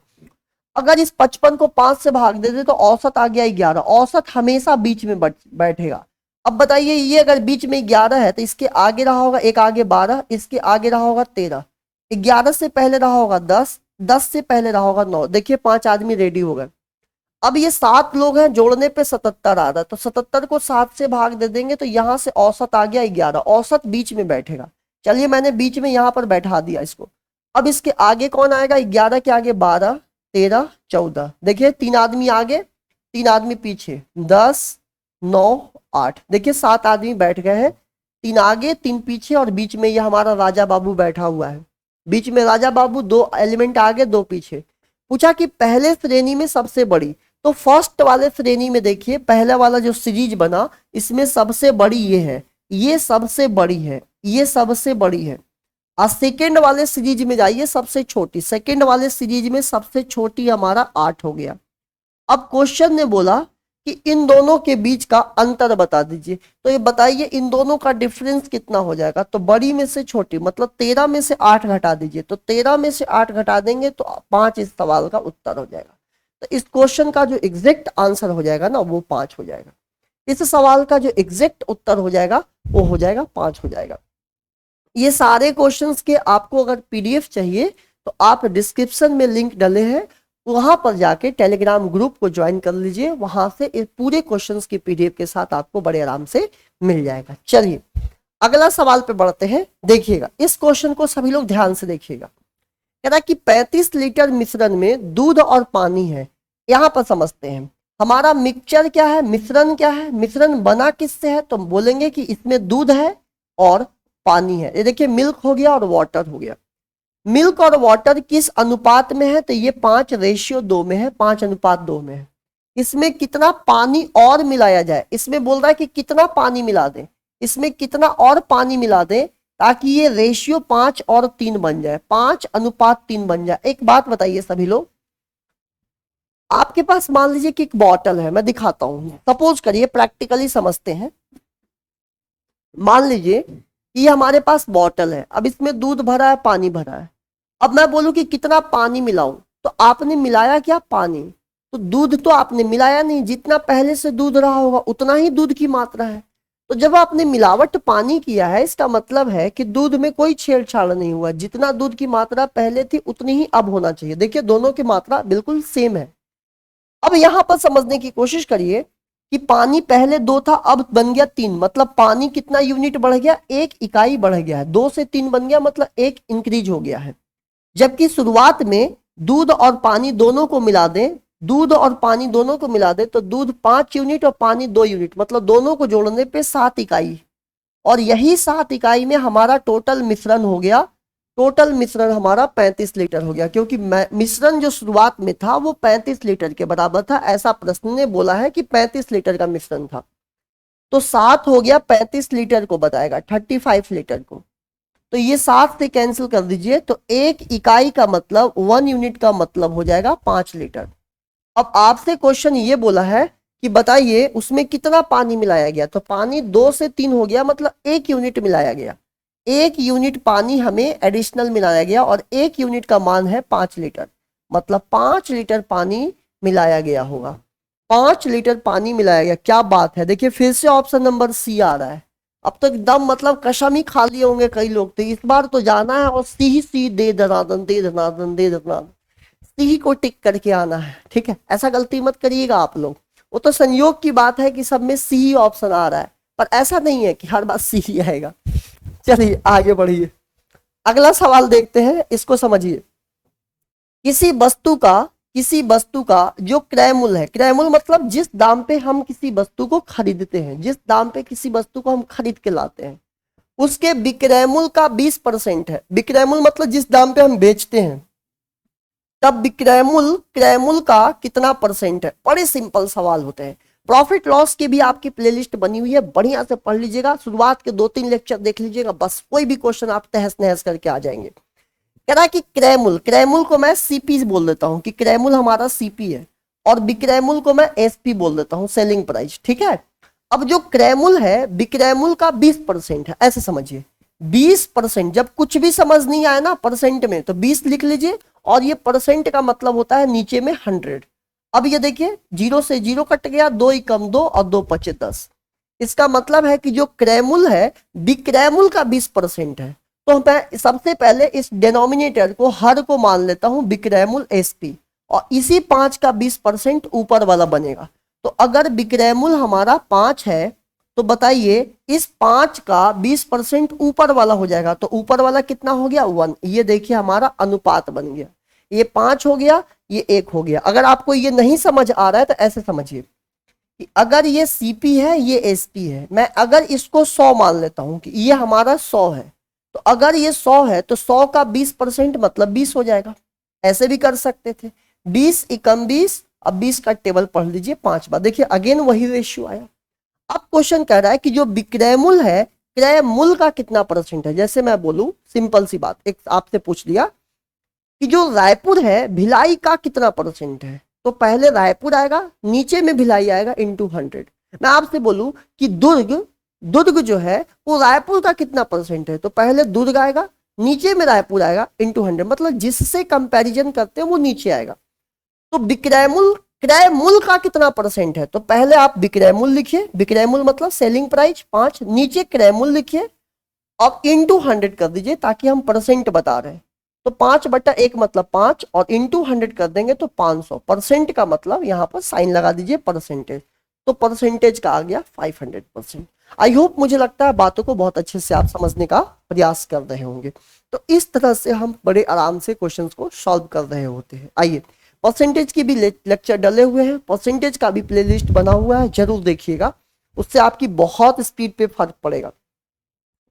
अगर इस 55 को 5 से भाग दे दे तो औसत आ गया 11। औसत हमेशा बीच में बैठेगा। अब बताइए, ये अगर बीच में 11 है तो इसके आगे रहा होगा, एक आगे 12, इसके आगे रहा होगा 13, 11 से पहले रहा होगा 10, 10 से पहले रहा होगा 9। देखिए 5 आदमी रेडी हो गए। अब ये 7 लोग हैं, जोड़ने पे 77 आ रहा है, तो 77 को 7 से भाग दे देंगे, तो यहां से औसत आ गया 11। औसत बीच में बैठेगा। चलिए मैंने बीच में यहां पर बैठा दिया इसको। अब इसके आगे कौन आएगा, 11 के आगे 12, 13, 14। देखिए 3 आदमी आगे, 3 आदमी पीछे, 10, 9, 8। देखिए 7 आदमी बैठ गए हैं, 3 आगे 3 पीछे, और बीच में ये हमारा राजा बाबू बैठा हुआ है। बीच में राजा बाबू, 2 एलिमेंट आगे 2 पीछे। पूछा कि पहले श्रेणी में सबसे बड़ी, तो फर्स्ट वाले श्रेणी में देखिए पहला वाला जो सीरीज बना, इसमें सबसे बड़ी ये है, ये सबसे बड़ी है, ये सबसे बड़ी है। और सेकेंड वाले सीरीज में जाइए, सबसे छोटी, सेकेंड वाले सीरीज में सबसे छोटी हमारा 8 हो गया। अब क्वेश्चन ने बोला कि इन दोनों के बीच का अंतर बता दीजिए, तो ये बताइए इन दोनों का डिफरेंस कितना हो जाएगा। तो बड़ी में से छोटी, मतलब 13 में से 8 घटा दीजिए, तो 13 में से 8 घटा देंगे तो 5 इस सवाल का उत्तर हो जाएगा। तो इस क्वेश्चन का जो एग्जैक्ट आंसर हो जाएगा ना, वो 5 हो जाएगा। इस सवाल का जो एग्जैक्ट उत्तर हो जाएगा वो हो जाएगा 5 हो जाएगा। ये सारे क्वेश्चंस के आपको अगर पीडीएफ चाहिए तो आप डिस्क्रिप्शन में लिंक डले हैं, वहां पर जाके टेलीग्राम ग्रुप को ज्वाइन कर लीजिए, वहां से इस पूरे क्वेश्चंस की पीडीएफ के साथ आपको बड़े आराम से मिल जाएगा। चलिए अगला सवाल पे बढ़ते हैं। देखिएगा इस क्वेश्चन को सभी लोग ध्यान से देखिएगा। कह रहा कि 35 लीटर मिश्रण में दूध और पानी है। यहां पर समझते हैं हमारा मिक्सचर क्या है, मिश्रण क्या है। मिश्रण बना किससे है, तो बोलेंगे कि इसमें दूध है और पानी है। ये देखिए मिल्क हो गया और वाटर हो गया। मिल्क और वाटर किस अनुपात में है, तो ये 5:2 में है, 5:2 में है। इसमें कितना पानी और मिलाया जाए, इसमें बोल रहा है कि कितना पानी मिला दें, इसमें कितना और पानी मिला दें ताकि ये रेशियो 5:3 बन जाए, 5:3 बन जाए। एक बात बताइए सभी लोग, आपके पास मान लीजिए कि एक बॉटल है, मैं दिखाता हूं, सपोज करिए, प्रैक्टिकली समझते हैं। मान लीजिए कि हमारे पास बॉटल है, अब इसमें दूध भरा है, पानी भरा है। अब मैं बोलूं कि कितना पानी मिलाऊं, तो आपने मिलाया क्या, पानी। तो दूध तो आपने मिलाया नहीं, जितना पहले से दूध रहा होगा उतना ही दूध की मात्रा है। तो जब आपने मिलावट पानी किया है, इसका मतलब है कि दूध में कोई छेड़छाड़ नहीं हुआ, जितना दूध की मात्रा पहले थी उतनी ही अब होना चाहिए। देखिए दोनों की मात्रा बिल्कुल सेम है। अब यहां पर समझने की कोशिश करिए कि पानी पहले 2 था, अब बन गया 3, मतलब पानी कितना यूनिट बढ़ गया, 1 इकाई बढ़ गया है। 2 से 3 बन गया, मतलब 1 इंक्रीज हो गया है। जबकि शुरुआत में दूध और पानी दोनों को मिला दें, दूध और पानी दोनों को मिला दे तो दूध 5 यूनिट और पानी 2 यूनिट, मतलब दोनों को जोड़ने पे 7 इकाई, और यही 7 इकाई में हमारा टोटल मिश्रण हो गया। टोटल मिश्रण हमारा 35 लीटर हो गया, क्योंकि मिश्रण जो शुरुआत में था वो 35 लीटर के बराबर था। ऐसा प्रश्न ने बोला है कि 35 लीटर का मिश्रण था, तो 7 हो गया 35 लीटर को बताएगा, 35 लीटर को। तो ये 7 से कैंसिल कर दीजिए, तो 1 इकाई का मतलब 1 यूनिट का मतलब हो जाएगा 5 लीटर। अब आपसे क्वेश्चन ये बोला है कि बताइए उसमें कितना पानी मिलाया गया, तो पानी 2 से 3 हो गया, मतलब 1 यूनिट मिलाया गया, 1 यूनिट पानी हमें एडिशनल मिलाया गया और 1 यूनिट का मान है 5 लीटर, मतलब 5 लीटर पानी मिलाया गया होगा, 5 लीटर पानी मिलाया गया। क्या बात है, देखिए फिर से ऑप्शन नंबर सी आ रहा है। अब तक एकदम मतलब कसम ही खा लिए होंगे कई लोग, तो इस बार तो जाना है और सी ही सी दे दनादन दे दनादन दे दनादन, सी को टिक करके आना है, ठीक है। ऐसा गलती मत करिएगा आप लोग, वो तो संयोग की बात है कि सब में सी ही ऑप्शन आ रहा है, पर ऐसा नहीं है कि हर बार सी ही आएगा। चलिए आगे बढ़िए, अगला सवाल देखते हैं, इसको समझिए। किसी वस्तु का जो क्रय मूल्य है, क्रय मूल्य मतलब जिस दाम पे हम किसी वस्तु को खरीदते हैं, जिस दाम पे किसी वस्तु को हम खरीद के लाते हैं, उसके विक्रय मूल्य का 20% है। विक्रय मूल्य मतलब जिस दाम पे हम बेचते हैं, तब विक्रय मूल्य क्रय मूल्य का कितना परसेंट है। बड़े सिंपल सवाल होते हैं। प्रॉफिट लॉस की भी आपकी प्लेलिस्ट बनी हुई है, बढ़िया से पढ़ लीजिएगा, शुरुआत के 2-3 लेक्चर देख लीजिएगा, बस कोई भी क्वेश्चन आप तहस नहस करके आ जाएंगे। कह रहा है कि क्रय मूल्य को मैं सीपी बोल देता हूं कि क्रय मूल्य हमारा सीपी है, और विक्रय मूल्य को मैं एसपी बोल देता हूं, सेलिंग प्राइस, ठीक है। अब जो क्रय मूल्य है विक्रय मूल्य का 20% है, ऐसे समझिए 20%। जब कुछ भी समझ नहीं आए ना परसेंट में, तो 20 लिख लीजिए, और ये परसेंट का मतलब होता है नीचे में 100। अब ये देखिए 0 से 0 कट गया, 2 ही कम 2 और 2 पचे 10। इसका मतलब है कि जो क्रय मूल्य है विक्रय मूल्य का 20% है। तो मैं सबसे पहले इस डिनोमिनेटर को हर को मान लेता हूं विक्रय मूल्य एसपी, और इसी 5 का 20% ऊपर वाला बनेगा। तो अगर विक्रय मूल्य हमारा 5 है, तो बताइए इस 5 का 20% ऊपर वाला हो जाएगा, तो ऊपर वाला कितना हो गया 1। ये देखिए हमारा अनुपात बन गया, ये 5 हो गया, ये 1 हो गया। अगर आपको ये नहीं समझ आ रहा है तो ऐसे समझिए कि अगर ये सीपी है, ये एसपी है, मैं अगर इसको 100 मान लेता हूं कि ये हमारा 100 है, तो अगर ये 100 है तो 100 का 20% मतलब 20 हो जाएगा। ऐसे भी कर सकते थे, 20 एकम 20। अब 20 का टेबल पढ़ लीजिए 5 बार, देखिए अगेन वही रेशियो आया। अब क्वेश्चन कह रहा है कि जो विक्रय मूल्य है क्रय मूल्य का कितना परसेंट है। जैसे मैं बोलूं सिंपल सी बात, एक आपसे पूछ लिया कि जो रायपुर है भिलाई का कितना परसेंट है, तो पहले रायपुर आएगा, नीचे में भिलाई आएगा इंटू 100। मैं आपसे बोलूं कि दुर्ग जो है वो रायपुर का कितना परसेंट है, तो पहले दुर्ग आएगा, नीचे में रायपुर आएगा इंटू 100, मतलब जिससे कंपैरिजन करते हैं वो नीचे आएगा। तो विक्रय मूल्य क्रय मूल्य का कितना परसेंट है, तो पहले आप विक्रय मूल्य लिखिए, विक्रय मूल्य मतलब सेलिंग प्राइस 5, नीचे क्रय मूल्य लिखिए और इंटू 100 कर दीजिए, ताकि हम परसेंट बता रहे हैं। तो 5/1 मतलब 5, और इंटू 100 कर देंगे तो 500। परसेंट का मतलब यहाँ पर साइन लगा दीजिए परसेंटेज, तो परसेंटेज का आ गया 500%। आई होप, मुझे लगता है बातों को बहुत अच्छे से आप समझने का प्रयास कर रहे होंगे। तो इस तरह से हम बड़े आराम से क्वेश्चंस को सॉल्व कर रहे होते हैं। आइए, परसेंटेज की भी लेक्चर डले हुए हैं, परसेंटेज का भी प्लेलिस्ट बना हुआ है, जरूर देखिएगा, उससे आपकी बहुत स्पीड पे फर्क पड़ेगा।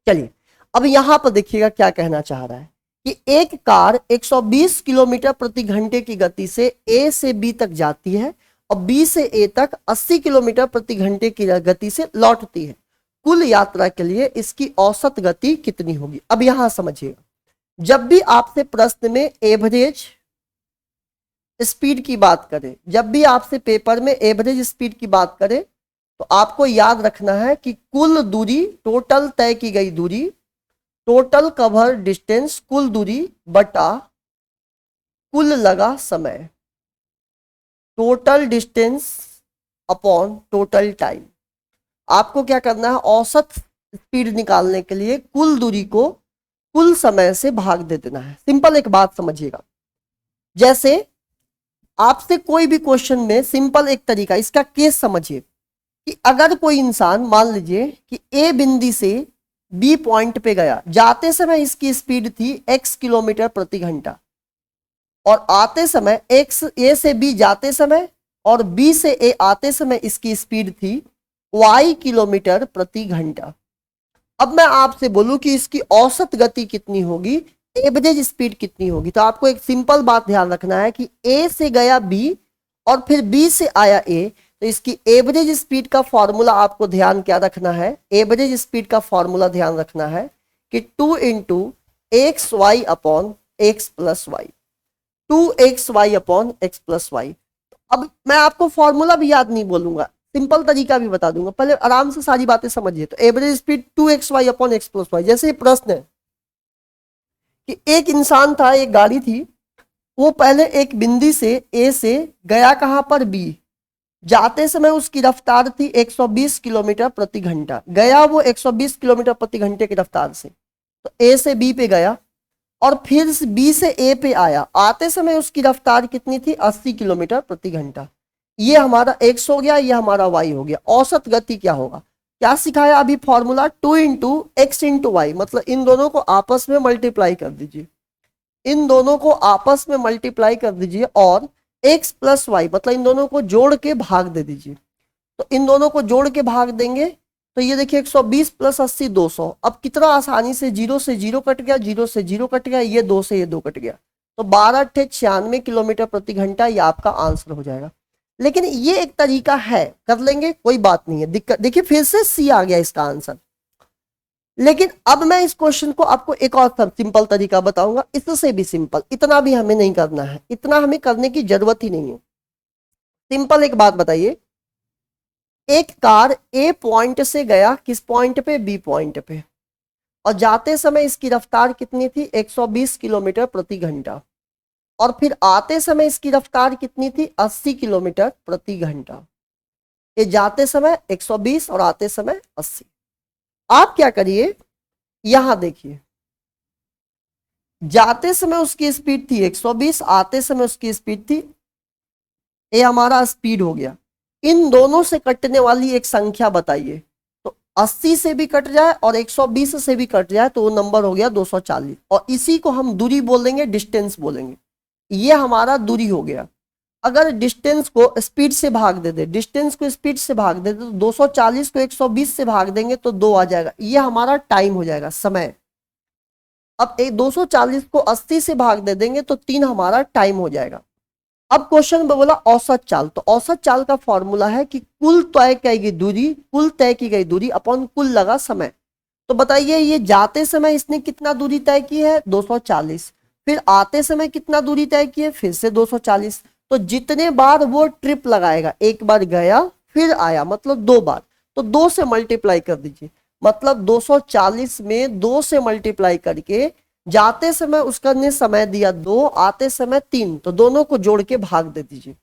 चलिए अब यहां पर देखिएगा क्या कहना चाह रहा है कि एक कार 120 किलोमीटर प्रति घंटे की गति से ए से बी तक जाती है और बी से ए तक 80 किलोमीटर प्रति घंटे की गति से लौटती है। कुल यात्रा के लिए इसकी औसत गति कितनी होगी। अब यहां समझिएगा, जब भी आपसे प्रश्न में एवरेज स्पीड की बात करें, जब भी आपसे पेपर में एवरेज स्पीड की बात करें, तो आपको याद रखना है कि कुल दूरी, टोटल तय की गई दूरी, टोटल कवर डिस्टेंस, कुल दूरी बटा कुल लगा समय, total distance upon total time. आपको क्या करना है, औसत स्पीड निकालने के लिए कुल दूरी को कुल समय से भाग दे देना है। सिंपल एक बात समझिएगा, जैसे आपसे कोई भी क्वेश्चन में सिंपल एक तरीका, इसका केस समझिए कि अगर कोई इंसान मान लीजिए कि ए बिंदी से बी पॉइंट पे गया, जाते समय इसकी स्पीड थी x किलोमीटर प्रति घंटा, और आते समय x ए से बी जाते समय और बी से ए आते समय इसकी स्पीड थी y किलोमीटर प्रति घंटा। अब मैं आपसे बोलूं कि इसकी औसत गति कितनी होगी, एवरेज स्पीड कितनी होगी, तो आपको एक सिंपल बात ध्यान रखना है कि ए से गया बी और फिर बी से आया ए, तो इसकी एवरेज स्पीड का फॉर्मूला आपको ध्यान क्या रखना है, एवरेज स्पीड का फॉर्मूला ध्यान रखना है कि 2 into x y upon x plus y, 2xy upon x plus y. अब मैं आपको फॉर्मूला भी याद नहीं बोलूंगा, सिंपल तरीका भी बता दूंगा, पहले आराम से सारी बातें समझिए। तो average speed 2xy upon x plus y. जैसे प्रश्न है कि एक इंसान था, एक गाड़ी थी, वो पहले एक बिंदु से ए से गया कहां पर बी। जाते समय उसकी रफ्तार थी 120 किलोमीटर प्रति घंटा। गया वो 120 किलोमीटर प्रति घंटे की रफ्तार से, तो ए से बी पे गया और फिर बी से ए पे आया। आते समय उसकी रफ्तार कितनी थी? 80 किलोमीटर प्रति घंटा। ये हमारा x हो गया, ये हमारा y हो गया। औसत गति क्या होगा? क्या सिखाया अभी? Formula 2 into x into y, मतलब इन दोनों को आपस में मल्टीप्लाई कर दीजिए, इन दोनों को आपस में मल्टीप्लाई कर दीजिए और x प्लस वाई मतलब इन दोनों को जोड़ के भाग दे दीजिए। तो इन दोनों को जोड़ के भाग देंगे तो ये देखिए 120 प्लस 80 200। अब कितना आसानी से 0 से 0 कट गया, 0 से 0 कट गया, ये 2 से ये 2 कट गया, तो 12 × 96 किलोमीटर प्रति घंटा ये आपका आंसर हो जाएगा। लेकिन ये एक तरीका है, कर लेंगे कोई बात नहीं है, दिक्कत देखिए फिर से सी आ गया इसका आंसर। लेकिन अब मैं इस क्वेश्चन को आपको एक और सिंपल तरीका बताऊंगा, इससे भी सिंपल। इतना भी हमें नहीं करना है, इतना हमें करने की जरूरत ही नहीं है। सिंपल एक बात बताइए, एक कार ए पॉइंट से गया किस पॉइंट पे? बी पॉइंट पे, और जाते समय इसकी रफ्तार कितनी थी? 120 किलोमीटर प्रति घंटा, और फिर आते समय इसकी रफ्तार कितनी थी? 80 किलोमीटर प्रति घंटा। ये जाते समय 120 और आते समय 80। आप क्या करिए, यहां देखिए, जाते समय उसकी स्पीड थी 120, आते समय उसकी स्पीड थी, ये हमारा स्पीड हो गया। इन दोनों से कटने वाली एक संख्या बताइए। तो 80 से भी कट जाए और 120 से भी कट जाए तो वो नंबर हो गया 240, और इसी को हम दूरी बोलेंगे, डिस्टेंस बोलेंगे। ये हमारा दूरी हो गया। अगर डिस्टेंस को स्पीड से भाग दे दे, डिस्टेंस को स्पीड से भाग दे दे, तो 240 को 120 से भाग देंगे तो 2 आ जाएगा, ये हमारा टाइम हो जाएगा, समय। अब 240 को 80 से भाग दे देंगे तो 3 हमारा टाइम हो जाएगा। अब क्वेश्चन में बोला औसत चाल, तो औसत चाल का फॉर्मूला है कि कुल तय की गई दूरी, कुल तय की गई दूरी अपॉन कुल लगा समय। तो बताइए ये जाते समय इसने कितना दूरी तय की है? 240। फिर आते समय कितना दूरी तय की है? फिर से 240। तो जितने बार वो ट्रिप लगाएगा, एक बार गया फिर आया, मतलब 2 बार, तो 2 से मल्टीप्लाई कर दीजिए। मतलब 240 में 2 से मल्टीप्लाई करके जाते समय उसका ने समय दिया 2, आते समय 3, तो दोनों को जोड़ के भाग दे दीजिए।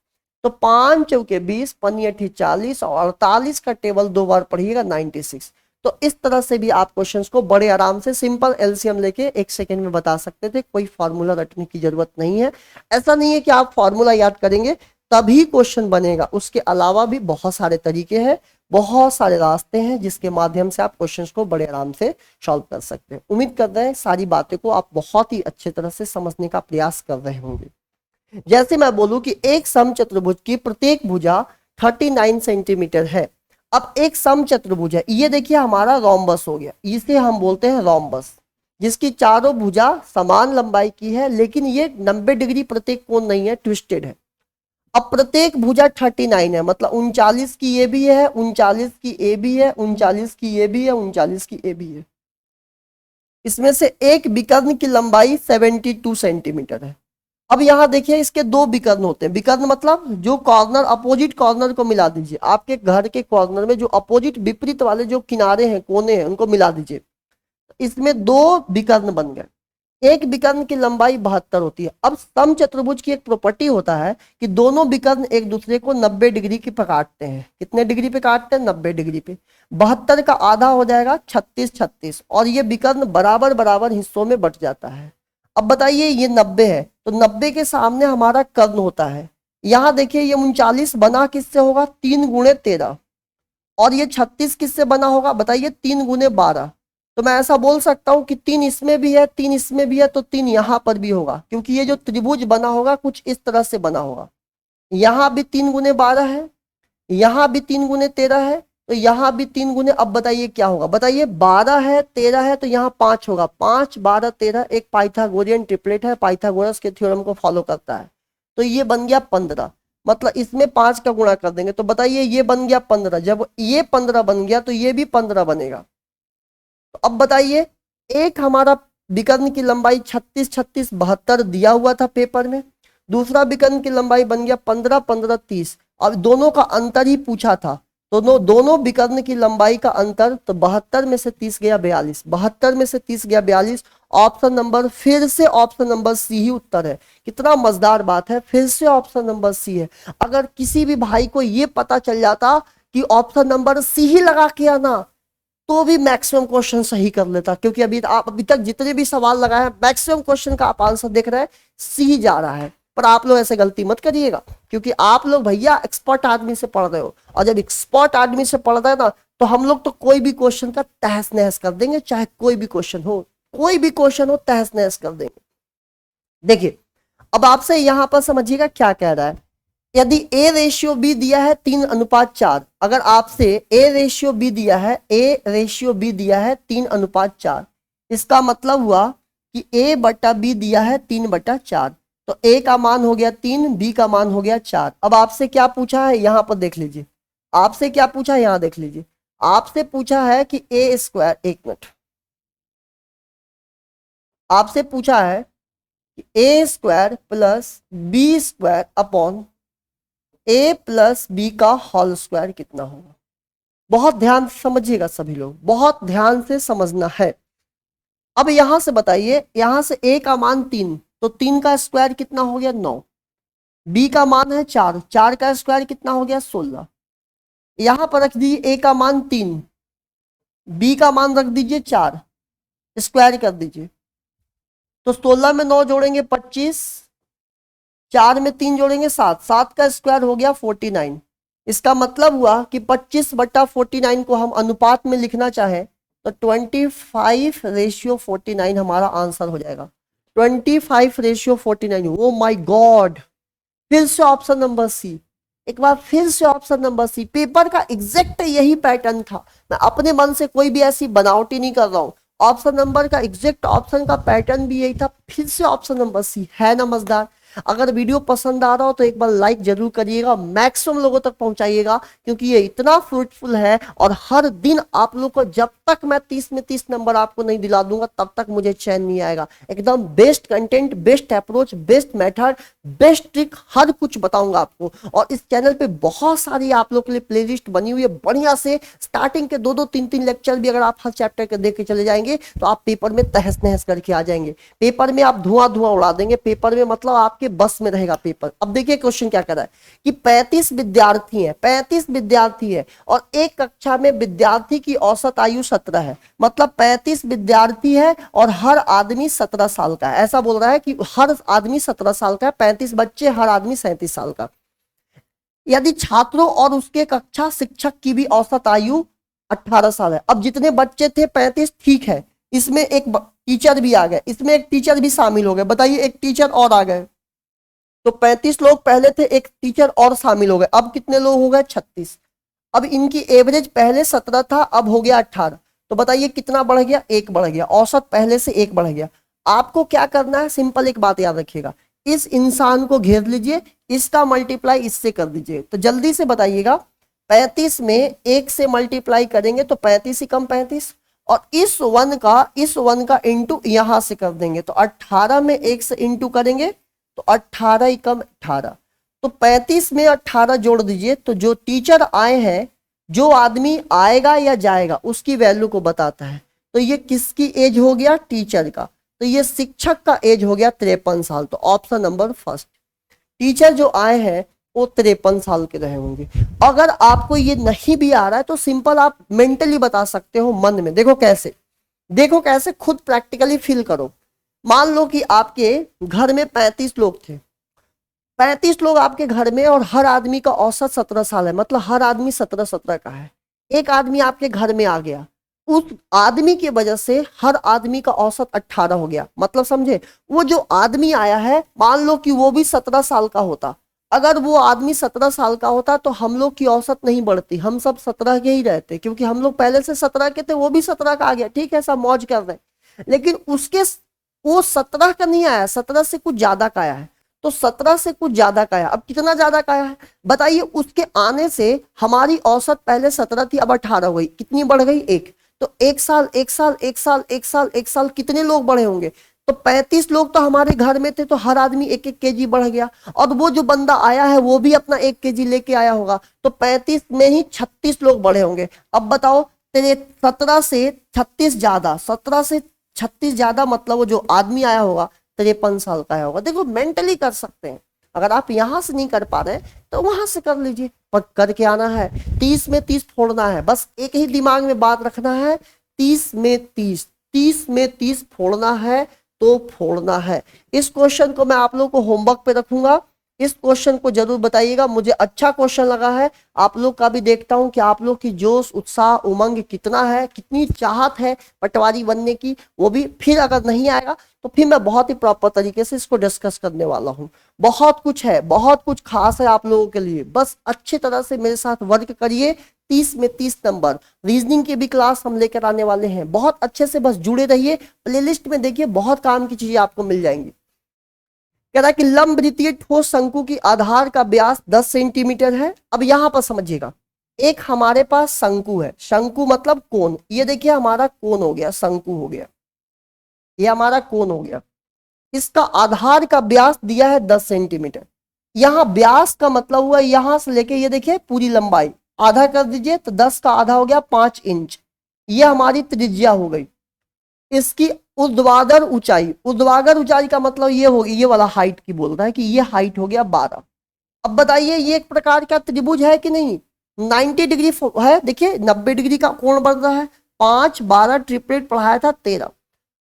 तो 5 चौके 20, 5 8 40 और 48 का टेबल 2 बार पढ़िएगा 96। तो इस तरह से भी आप क्वेश्चंस को बड़े आराम से सिंपल एलसीएम लेके 1 सेकंड में बता सकते थे, कोई फॉर्मूला रटने की जरूरत नहीं है। ऐसा नहीं है कि आप फॉर्मूला याद करेंगे तभी क्वेश्चन बनेगा, उसके अलावा भी बहुत सारे तरीके हैं, बहुत सारे रास्ते हैं जिसके माध्यम से आप क्वेश्चंस को बड़े आराम से सॉल्व कर सकते हैं। उम्मीद कर रहे हैं सारी बातें को आप बहुत ही अच्छे तरह से समझने का प्रयास कर रहे होंगे। जैसे मैं बोलूं कि एक समचतुर्भुज की प्रत्येक भुजा 39 सेंटीमीटर है। अब एक समचतुर्भुज है, ये देखिए हमारा रोम्बस हो गया, इसे हम बोलते हैं रोम्बस, जिसकी चारों भुजा समान लंबाई की है, लेकिन ये 90 डिग्री प्रत्येक कोण नहीं है, ट्विस्टेड है। अब प्रत्येक भुजा 39 है, मतलब 39 की ये भी है, 39 की ए भी है, 39 की ये भी है, 39 की ए भी है। इसमें से एक विकर्ण की लंबाई 72 सेंटीमीटर है। अब यहां देखिए इसके 2 विकर्ण होते हैं। विकर्ण मतलब जो कॉर्नर अपोजिट कॉर्नर को मिला दीजिए, आपके घर के कॉर्नर में जो अपोजिट विपरीत वाले जो किनारे हैं, कोने हैं, उनको मिला दीजिए। इसमें 2 विकर्ण बन गए। एक विकर्ण की लंबाई 72 होती है। अब समचतुर्भुज की एक प्रॉपर्टी होता है कि दोनों विकर्ण एक दूसरे को 90 डिग्री की पे काटते हैं। कितने डिग्री पे काटते हैं? 90 डिग्री पे। 72 का आधा हो जाएगा 36 36, और ये विकर्ण बराबर बराबर हिस्सों में बट जाता है। अब बताइए ये 90 है, तो 90 के सामने हमारा कर्ण होता है। यहाँ देखिए ये 39 बना किससे होगा? 3 गुणे 13, और ये 36 किससे बना होगा? बताइए 3 गुणे 12। तो मैं ऐसा बोल सकता हूं कि 3 इसमें भी है, 3 इसमें भी है, तो 3 यहां पर भी होगा, क्योंकि ये जो त्रिभुज बना होगा कुछ इस तरह से बना होगा। यहां भी 3 गुणे 12 है, यहां भी 3 गुणे 13 है, तो यहां भी 3 गुणे। अब बताइए क्या होगा? बताइए 12 है 13 है तो यहाँ 5 होगा, 5 12 13 एक पाइथागोरियन ट्रिपलेट है, पाइथागोरस के थ्योरम को फॉलो करता है। तो ये बन गया 15, मतलब इसमें 5 का गुणा कर देंगे, तो बताइए ये बन गया 15। जब ये 15 बन गया तो ये भी 15 बनेगा। तो अब बताइए एक हमारा विकर्ण की लंबाई 36 36 72 दिया हुआ था पेपर में, दूसरा विकर्ण की लंबाई बन गया 15 15 30। अब दोनों का अंतर ही पूछा था, दोनों दोनों विकर्ण की लंबाई का अंतर, तो 72 में से 30 गया 42, 72 में से 30 गया 42। ऑप्शन नंबर, फिर से ऑप्शन नंबर सी ही उत्तर है। कितना मजेदार बात है, फिर से ऑप्शन नंबर सी है। अगर किसी भी भाई को ये पता चल जाता कि ऑप्शन नंबर सी ही लगा के आना, तो भी मैक्सिमम क्वेश्चन सही कर लेता, क्योंकि अभी तक जितने भी सवाल लगाए हैं मैक्सिमम क्वेश्चन का आप आंसर देख रहे हैं सी जा रहा है। पर आप लोग ऐसे गलती मत करिएगा, क्योंकि आप लोग भैया एक्सपर्ट आदमी से पढ़ रहे हो, और जब एक्सपर्ट आदमी से पढ़ रहे हैं ना, तो हम लोग तो कोई भी क्वेश्चन का तहस नहस कर देंगे, चाहे कोई भी क्वेश्चन हो, कोई भी क्वेश्चन हो तहस नहस कर देंगे। देखिए अब आपसे यहां पर समझिएगा क्या कह रहा है। यदि ए रेशियो बी दिया है 3:4, अगर आपसे ए रेशियो बी दिया है, ए रेशियो बी दिया है 3:4, इसका मतलब हुआ कि ए बटा बी दिया है 3/4, तो ए का मान हो गया 3, बी का मान हो गया 4। अब आपसे क्या पूछा है यहां पर देख लीजिए, आपसे क्या पूछा है यहां देख लीजिए, आपसे पूछा है कि ए स्क्वायर, एक मिनट, आपसे पूछा है कि A square plus B square upon A plus B का होल स्क्वायर कितना होगा। बहुत ध्यान से समझिएगा सभी लोग, बहुत ध्यान से समझना है। अब यहां से बताइए, यहां से ए का मान 3, तो 3 का स्क्वायर कितना हो गया 9, बी का मान है 4, 4 का स्क्वायर कितना हो गया 16। यहां पर रख दीजिए ए का मान 3, बी का मान रख दीजिए 4, स्क्वायर कर दीजिए, तो 16 में 9 जोड़ेंगे 25, 4 में 3 जोड़ेंगे 7, 7 का स्क्वायर हो गया 49। इसका मतलब हुआ कि 25/49 को हम अनुपात में लिखना चाहे तो 25:49 हमारा आंसर हो जाएगा। 25:49। ओ माय गॉड, फिर से ऑप्शन नंबर सी, एक बार फिर से ऑप्शन नंबर सी। पेपर का एग्जैक्ट यही पैटर्न था, मैं अपने मन से कोई भी ऐसी बनावटी नहीं कर रहा हूं। ऑप्शन नंबर का एग्जैक्ट ऑप्शन का पैटर्न भी यही था, फिर से ऑप्शन नंबर सी है ना मजेदार। अगर वीडियो पसंद आ रहा हो तो एक बार लाइक जरूर करिएगा, मैक्सिमम लोगों तक पहुंचाइएगा, क्योंकि ये इतना फ्रूटफुल है। और हर दिन आप लोग को, जब तक मैं 30 में 30 नंबर आपको नहीं दिला दूंगा तब तक मुझे चैन नहीं आएगा। एकदम best content, best approach, best method, best trick, हर कुछ बताऊंगा आपको। और इस चैनल पे बहुत सारी आप लोग के लिए प्लेलिस्ट बनी हुई है बढ़िया से। स्टार्टिंग के 2-2, 3-3 लेक्चर भी अगर आप हर चैप्टर के देख के चले जाएंगे तो आप पेपर में तहस नहस करके आ जाएंगे। पेपर में आप धुआं धुआं उड़ा देंगे, पेपर में मतलब आपके बस में रहेगा पेपर। अब देखिए क्वेश्चन क्या कर रहा है कि 35 विद्यार्थी हैं, 35 विद्यार्थी है, और एक कक्षा में विद्यार्थी की औसत आयु 17 है, मतलब 35 विद्यार्थी है और हर आदमी 17 साल का है। ऐसा बोल रहा है कि हर आदमी 17 साल का है, 35 बच्चे, हर आदमी 37 साल का। यदि छात्रों और उसके कक्षा शिक्षक की भी औसत आयु 18 साल है। अब जितने बच्चे थे 35 ठीक है, इसमें एक टीचर भी आ गए, इसमें एक टीचर भी शामिल हो गए, बताइए एक टीचर और आ गए, तो 35 लोग पहले थे, एक टीचर और शामिल हो गए, अब कितने लोग हो गए 36। अब इनकी एवरेज पहले 17 था, अब हो गया 18, तो बताइए कितना बढ़ गया, 1 बढ़ गया, औसत पहले से 1 बढ़ गया। आपको क्या करना है, सिंपल एक बात याद रखिएगा, इस इंसान को घेर लीजिए, इसका मल्टीप्लाई इससे कर दीजिए, तो जल्दी से बताइएगा 35 में 1 से मल्टीप्लाई करेंगे तो 35 ही कम 35, और इस 1 का इंटू यहां से कर देंगे तो 18 में 1 से इंटू करेंगे तो 18 ही कम 18, तो 35 में 18 जोड़ दीजिए, तो जो टीचर आए हैं, जो आदमी आएगा या जाएगा उसकी वैल्यू को बताता है। तो ये किसकी एज हो गया, टीचर का, तो ये शिक्षक का एज हो गया 53 साल। तो ऑप्शन नंबर फर्स्ट, टीचर जो आए हैं वो 53 साल के रहे होंगे। अगर आपको ये नहीं भी आ रहा है तो सिंपल आप मेंटली बता सकते हो मन में। देखो कैसे, देखो कैसे, खुद प्रैक्टिकली फील करो। मान लो कि आपके घर में 35 लोग थे, 35 लोग आपके घर में, और हर आदमी का औसत 17 साल है, मतलब हर आदमी 17-17 का है। एक आदमी आपके घर में आ गया, उस आदमी की वजह से हर आदमी का औसत 18 हो गया, मतलब समझे, वो जो आदमी आया है मान लो कि वो भी 17 साल का होता, अगर वो आदमी 17 साल का होता तो हम लोग की औसत नहीं बढ़ती, हम सब 17 के ही रहते, क्योंकि हम लोग पहले से 17 के थे, वो भी 17 का आ गया, ठीक है, सब मौज कर रहे हैं। लेकिन उसके वो 17 का नहीं आया, 17 से कुछ ज्यादा का आया है, तो 17 से कुछ ज्यादा का आया। अब कितना ज्यादा का आया है बताइए, उसके आने से हमारी औसत पहले 17 थी, अब 18 हो गई, कितनी बढ़ गई, 1। तो 1 साल 1 साल 1 साल 1 साल 1 साल कितने लोग बढ़े होंगे, तो 35 लोग तो हमारे घर में थे, तो हर आदमी 1-1 केजी बढ़ गया, और वो जो बंदा आया है वो भी अपना 1 केजी लेके आया होगा, तो 35 में ही 36 लोग बढ़े होंगे। अब बताओ तेरे 17 से 36 ज्यादा, 17 से 36 ज्यादा मतलब वो जो आदमी आया होगा 53 साल का आया होगा। देखो मेंटली कर सकते हैं, अगर आप यहां से नहीं कर पा रहे तो वहां से कर लीजिए, पर करके आना है। 30 में 30 फोड़ना है, बस एक ही दिमाग में बात रखना है, 30 में 30, 30 में 30 फोड़ना है तो फोड़ना है। इस क्वेश्चन को मैं आप लोगों को होमवर्क पे रखूंगा, इस क्वेश्चन को जरूर बताइएगा। मुझे अच्छा क्वेश्चन लगा है, आप लोग का भी देखता हूं कि आप लोग की जोश उत्साह उमंग कितना है, कितनी चाहत है पटवारी बनने की, वो भी। फिर अगर नहीं आएगा तो फिर मैं बहुत ही प्रॉपर तरीके से इसको डिस्कस करने वाला हूं। बहुत कुछ है, बहुत कुछ खास है आप लोगों के लिए, बस अच्छी तरह से मेरे साथ वर्क करिए। 30 में 30 नंबर, रीजनिंग की भी क्लास हम लेकर आने वाले हैं, बहुत अच्छे से बस जुड़े रहिए। प्लेलिस्ट में देखिए बहुत काम की चीजें आपको मिल जाएंगी। कह रहा है कि लंब वृत्तीय ठोस शंकु की आधार का व्यास 10 सेंटीमीटर है। अब यहां पर समझिएगा, एक हमारे पास शंकु है, शंकु मतलब कोण, ये देखिए हमारा कोण हो गया, शंकु हो गया, ये हमारा कोण हो गया। इसका आधार का व्यास दिया है 10 सेंटीमीटर। यहां व्यास का मतलब हुआ यहां से लेके ये देखिए पूरी लंबाई, आधा कर दीजिए तो 10 का आधा हो गया 5 इंच, ये हमारी त्रिज्या हो गई। इसकी ऊर्ध्वाधर ऊंचाई, ऊर्ध्वाधर ऊंचाई का मतलब ये होगी, ये वाला हाइट की बोल रहा है कि ये हाइट हो गया 12। अब बताइए ये एक प्रकार का त्रिभुज है कि नहीं, 90 डिग्री है, देखिए 90 डिग्री का कोण बन रहा है। 5 12 ट्रिपलेट पढ़ाया था 13।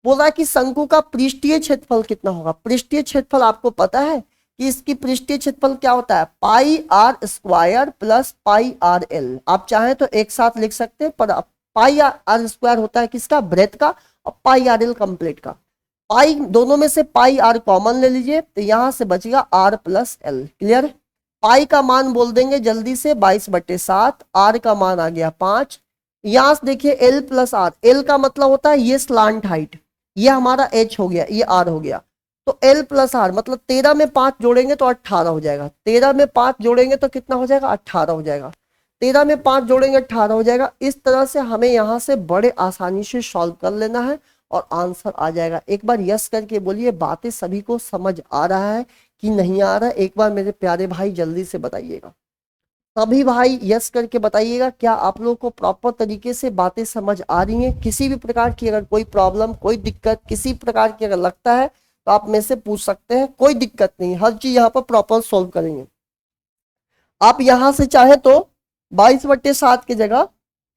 बोल रहा है कि शंकु का पृष्ठीय क्षेत्रफल कितना होगा। पृष्ठीय क्षेत्रफल आपको पता है कि इसकी पृष्ठीय क्षेत्रफल क्या होता है, pi R square plus pi R L. आप चाहें तो एक साथ लिख सकते हैं, पर पाई आर स्क्वायर होता है किसका, ब्रेथ का, और पाई आर एल कंप्लीट का। पाई दोनों में से पाई आर कॉमन ले लीजिए, तो यहां से बचेगा आर प्लस एल। क्लियर। पाई का मान बोल देंगे जल्दी से 22/7, आर का मान आ गया 5। यहां से देखिए एल प्लस आर, एल का मतलब होता है ये स्लांट हाइट, ये हमारा एच हो गया, ये आर हो गया। तो एल प्लस आर मतलब 13 में 5 जोड़ेंगे तो 18 हो जाएगा, 13 में 5 जोड़ेंगे तो कितना हो जाएगा, 18 हो जाएगा, 13 में 5 जोड़ेंगे 18 हो जाएगा। इस तरह से हमें यहाँ से बड़े आसानी से सॉल्व कर लेना है और आंसर आ जाएगा। एक बार यस करके बोलिए, बातें सभी को समझ आ रहा है कि नहीं आ रहा है, एक बार मेरे प्यारे भाई जल्दी से बताइएगा। सभी भाई यस करके बताइएगा, क्या आप लोगों को प्रॉपर तरीके से बातें समझ आ रही हैं। किसी भी प्रकार की अगर कोई प्रॉब्लम, कोई दिक्कत किसी प्रकार की अगर लगता है तो आप मेरे से पूछ सकते हैं, कोई दिक्कत नहीं, हर चीज यहाँ पर प्रॉपर सोल्व करेंगे। आप यहां से चाहे तो 22/7 की जगह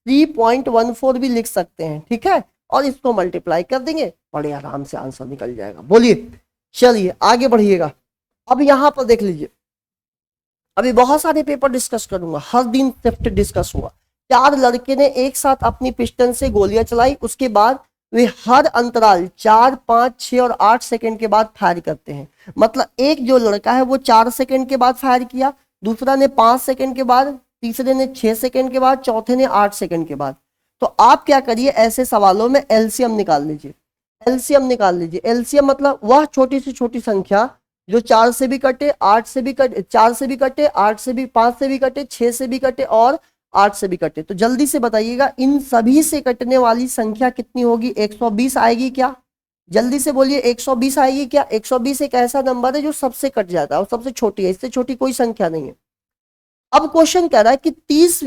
3.14 भी लिख सकते हैं, ठीक है, और इसको मल्टीप्लाई कर देंगे, बड़े आराम से आंसर निकल जाएगा। बोलिए, चलिए आगे बढ़िएगा। अब यहां पर देख लीजिए, अभी बहुत सारे पेपर डिस्कस करूंगा, हर दिन शिफ्ट डिस्कस हुआ। 4 लड़के ने एक साथ अपनी पिस्टन से गोलियां चलाई, उसके बाद वे हर अंतराल 4 5 6 और 8 सेकंड के बाद फायर करते हैं। मतलब एक जो लड़का है वो 4 सेकंड के बाद फायर किया, दूसरा ने 5 सेकंड के बाद, तीसरे ने 6 सेकंड के बाद, चौथे ने 8 सेकंड के बाद। तो आप क्या करिए, ऐसे सवालों में एलसीएम निकाल लीजिए, एलसीएम निकाल लीजिए। एलसीएम मतलब वह छोटी से छोटी संख्या जो 4 से भी कटे, 8 से भी कटे, 4 से भी कटे, 8 से भी, 5 से भी कटे, 6 से भी कटे और 8 से भी कटे। तो जल्दी से बताइएगा इन सभी से कटने वाली संख्या कितनी होगी, 120 आएगी क्या? जल्दी से बोलिए, 120 आएगी क्या? 120 एक ऐसा नंबर है जो सबसे कट जाता है और सबसे छोटी है, इससे छोटी कोई संख्या नहीं है। अब क्वेश्चन कह रहा है कि 30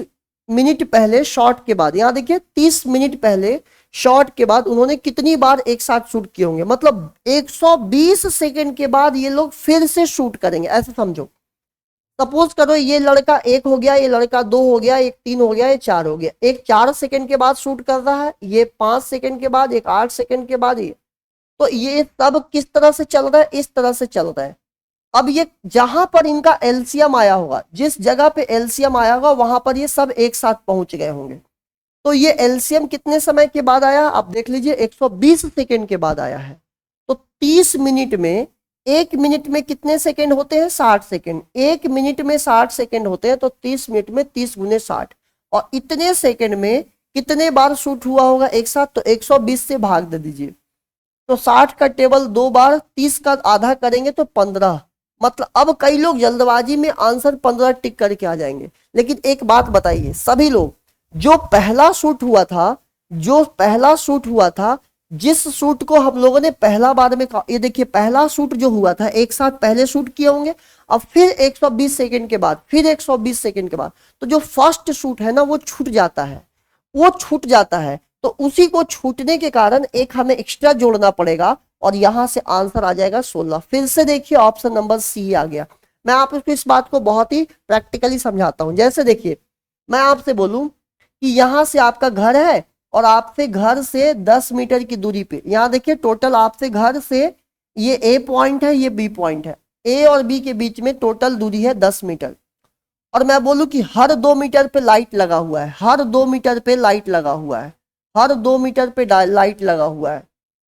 मिनट पहले शॉट के बाद, यहां देखिए 30 मिनट पहले शॉट के बाद उन्होंने कितनी बार एक साथ शूट किए होंगे। मतलब 120 सेकंड के बाद ये लोग फिर से शूट करेंगे, ऐसे समझो। सपोज करो ये लड़का 1 हो गया, ये लड़का 2 हो गया, एक 3 हो गया, ये 4 हो गया, एक 4 सेकंड के बाद शूट कर रहा है, ये 5 सेकंड के बाद, एक 8 सेकंड के बाद, ये तो ये सब किस तरह से चल रहा है, इस तरह से चल रहा है। अब ये जहां पर इनका एलसीएम आया होगा, जिस जगह पे एलसीएम आया होगा वहां पर ये सब एक साथ पहुंच गए होंगे। तो ये एलसीएम कितने समय के बाद आया, आप देख लीजिए 120 सेकंड के बाद आया है। तो 30 मिनट में, 1 मिनट में कितने सेकंड होते हैं, 60 सेकंड। 1 मिनट में 60 सेकंड होते हैं, तो 30 मिनट में 30 गुने 60, और इतने सेकंड में कितने बार शूट हुआ होगा एक साथ, तो 120 से भाग दे दीजिए। तो 60 का टेबल 2 बार, 30 का आधा करेंगे तो 15। मतलब अब कई लोग जल्दबाजी में आंसर 15 टिक करके आ जाएंगे। लेकिन एक बात बताइए, सभी लोग जो पहला शूट हुआ था, जो पहला शूट हुआ था, जिस शूट को हम लोगों ने पहला बार में ये देखिए पहला शूट जो हुआ था एक साथ पहले शूट किए होंगे, अब फिर 120 सेकंड के बाद फिर 120 सेकंड के बाद, तो जो फर्स्ट शूट है ना वो छूट जाता है, वो छूट जाता है। तो उसी को छूटने के कारण एक हमें एक्स्ट्रा जोड़ना पड़ेगा और यहां से आंसर आ जाएगा 16। फिर से देखिए ऑप्शन नंबर सी आ गया। मैं आपको इस बात को बहुत ही प्रैक्टिकली समझाता हूं। जैसे देखिए मैं आपसे बोलूं कि यहां से आपका घर है और आपसे घर से 10 मीटर की दूरी पे, यहां देखिए टोटल आपसे घर से ये ए पॉइंट है, ये बी पॉइंट है, ए और बी के बीच में टोटल दूरी है 10 मीटर। और मैं बोलूं कि हर 2 मीटर पे लाइट लगा हुआ है, हर 2 मीटर पे लाइट लगा हुआ है, हर 2 मीटर पे लाइट लगा हुआ है।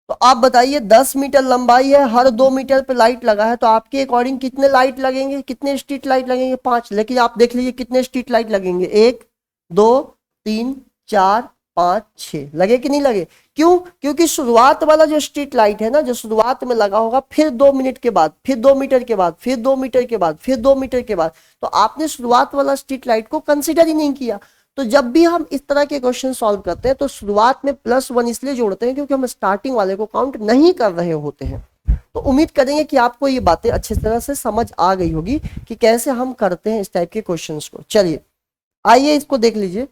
तो आप बताइए 10 मीटर लंबाई है, हर 2 मीटर पे लाइट लगा है, तो आपके अकॉर्डिंग कितने लाइट लगेंगे, कितने स्ट्रीट लाइट लगेंगे? 5। लेकिन आप देख लीजिए कितने स्ट्रीट लाइट लगेंगे, 1 2 3 4 5 6 लगे कि नहीं लगे? क्यों? क्योंकि शुरुआत वाला जो स्ट्रीट लाइट है ना, जो शुरुआत में लगा होगा, फिर 2 मिनट के बाद, फिर 2 मीटर के बाद, फिर 2 मीटर के बाद, फिर 2 मीटर के बाद, तो आपने शुरुआत वाला स्ट्रीट लाइट को कंसिडर ही नहीं किया। तो जब भी हम इस तरह के क्वेश्चन सॉल्व करते हैं तो शुरुआत में +1 इसलिए जोड़ते हैं क्योंकि हम स्टार्टिंग वाले को काउंट नहीं कर रहे होते हैं। तो उम्मीद करेंगे कि आपको ये बातें अच्छी तरह से समझ आ गई होगी कि कैसे हम करते हैं इस टाइप के क्वेश्चंस को। चलिए आइए इसको देख लीजिए,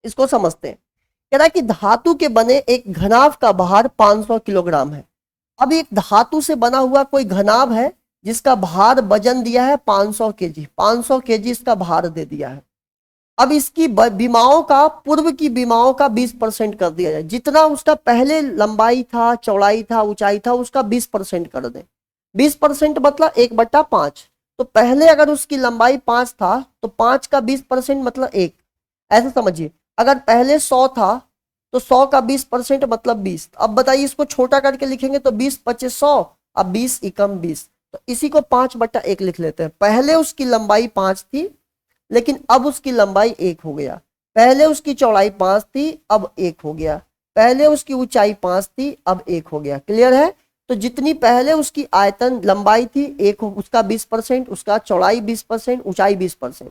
इसको समझते हैं। कह रहा है कि धातु के बने एक घनाभ का भार 500 किलोग्राम है। अब एक धातु से बना हुआ कोई घनाभ है जिसका भार वजन दिया है 500 केजी, 500 केजी इसका भार दे दिया है। अब इसकी विमाओं का, पूर्व की विमाओं का 20% कर दिया जाए, जितना उसका पहले लंबाई था, चौड़ाई था, ऊंचाई था, उसका 20% कर दें। 20% मतलब 1/5। तो पहले अगर उसकी लंबाई 5 था तो 5 का 20% मतलब 1, ऐसे समझिए। अगर पहले 100 था तो 100 का 20% मतलब 20। अब बताइए इसको छोटा करके लिखेंगे तो 20 25 100, अब 20 एकम 20, तो इसी को 5/1 लिख लेते हैं। पहले उसकी लंबाई 5 थी लेकिन अब उसकी लंबाई 1 हो गया, पहले उसकी चौड़ाई 5 थी अब 1 हो गया, पहले उसकी ऊंचाई 5 थी अब 1 हो गया। क्लियर है? तो जितनी पहले उसकी आयतन लंबाई थी 1 उसका 20%, उसका चौड़ाई 20%, ऊंचाई 20%।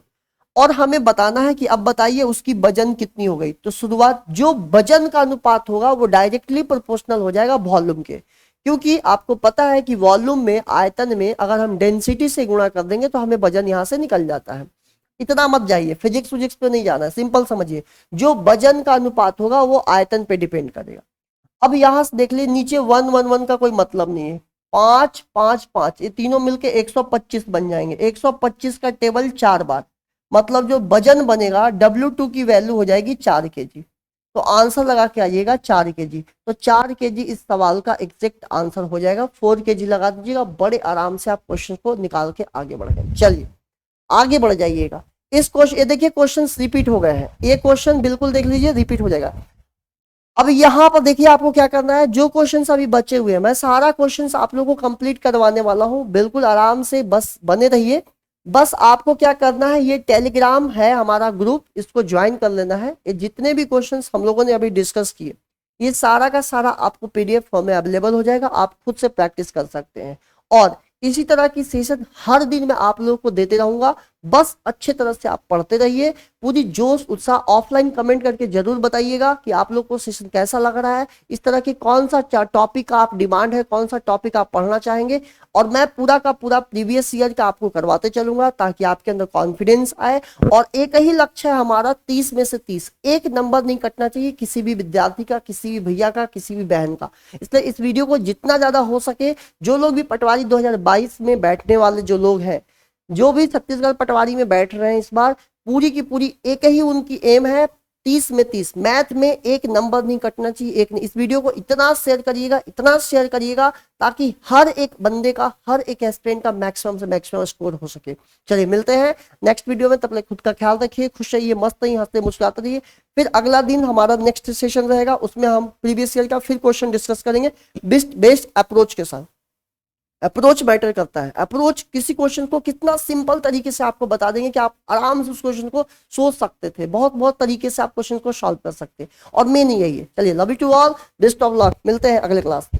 और हमें बताना है कि अब बताइए उसकी वजन कितनी हो गई। तो शुरुआत जो वजन का अनुपात होगा वो डायरेक्टली प्रोपोर्शनल हो जाएगा वॉल्यूम के, क्योंकि आपको पता है कि वॉल्यूम में, आयतन में अगर हम डेंसिटी से गुणा कर देंगे तो हमें वजन यहां से निकल जाता है। इतना मत जाइए, फिजिक्स विजिक्स पे नहीं जाना है, सिंपल समझिए। जो वजन का अनुपात होगा वो आयतन पे डिपेंड करेगा। अब यहां से देख लिए नीचे 1 1 1 का कोई मतलब नहीं है, 5 5 5 ये तीनों मिलके 125 बन जाएंगे। 125 का टेबल 4 बार, मतलब जो वजन बनेगा W2 की वैल्यू हो जाएगी 4 केजी। तो आंसर लगा के आइएगा 4 केजी। तो 4 केजी इस सवाल का एग्जैक्ट आंसर हो जाएगा। 4 केजी लगा दीजिएगा, बड़े आराम से आप क्वेश्चन को निकाल के आगे बढ़ गए। चलिए आगे बढ़ जाइएगा। इस क्वेश्चन, ये देखिए क्वेश्चन रिपीट हो गए हैं, ये क्वेश्चन बिल्कुल देख लीजिए रिपीट हो जाएगा। अब यहां पर देखिए आपको क्या करना है, जो क्वेश्चंस अभी बचे हुए हैं मैं सारा क्वेश्चंस आप लोगों को कंप्लीट करवाने वाला हूं, बिल्कुल आराम से बस बने रहिए। बस आपको क्या करना है, ये टेलीग्राम है हमारा ग्रुप, इसको ज्वाइन कर लेना है। ये जितने भी क्वेश्चंस हम लोगों ने अभी डिस्कस किए ये सारा का सारा आपको PDF फॉर्म में अवेलेबल हो जाएगा, आप खुद से प्रैक्टिस कर सकते हैं। और इसी तरह की सेशन हर दिन मैं आप लोगों को देते रहूंगा, बस अच्छे तरह से आप पढ़ते रहिए, पूरी जोश उत्साह। ऑफलाइन कमेंट करके जरूर बताइएगा कि आप लोग को सेशन कैसा लग रहा है, इस तरह की कौन सा टॉपिक का आप डिमांड है, कौन सा टॉपिक आप पढ़ना चाहेंगे। और मैं पूरा का पूरा प्रीवियस ईयर का आपको करवाते चलूंगा ताकि आपके अंदर कॉन्फिडेंस आए। और एक ही लक्ष्य है हमारा, 30 में से 30, एक नंबर नहीं कटना चाहिए किसी भी विद्यार्थी का, किसी भी भैया का, किसी भी बहन का। इसलिए इस वीडियो को जितना ज्यादा हो सके, जो लोग भी पटवारी 2022 में बैठने वाले जो लोग हैं, जो भी छत्तीसगढ़ पटवारी में बैठ रहे हैं इस बार, पूरी की पूरी एक ही उनकी एम है, 30 में 30, मैथ में एक नंबर नहीं कटना चाहिए, एक नहीं। इस वीडियो को इतना शेयर करिएगा, इतना शेयर करिएगा ताकि हर एक बंदे का, हर एक एस्पिरेंट का मैक्सिमम से मैक्सिमम स्कोर हो सके। चलिए मिलते हैं नेक्स्ट वीडियो में, तब तक खुद का ख्याल रखिए, खुश रहिए, मस्त रहिए, हंसते मुस्कुराते रहिए। फिर अगला दिन हमारा नेक्स्ट सेशन रहेगा, उसमें हम प्रीवियस ईयर का फिर क्वेश्चन डिस्कस करेंगे बेस्ट अप्रोच के साथ। अप्रोच मैटर करता है, अप्रोच किसी क्वेश्चन को कितना सिंपल तरीके से आपको बता देंगे कि आप आराम से उस क्वेश्चन को सोच सकते थे, बहुत बहुत तरीके से आप क्वेश्चन को सॉल्व कर सकते हैं। और मेन यही है। चलिए love you to all, best of luck, मिलते हैं अगले क्लास में।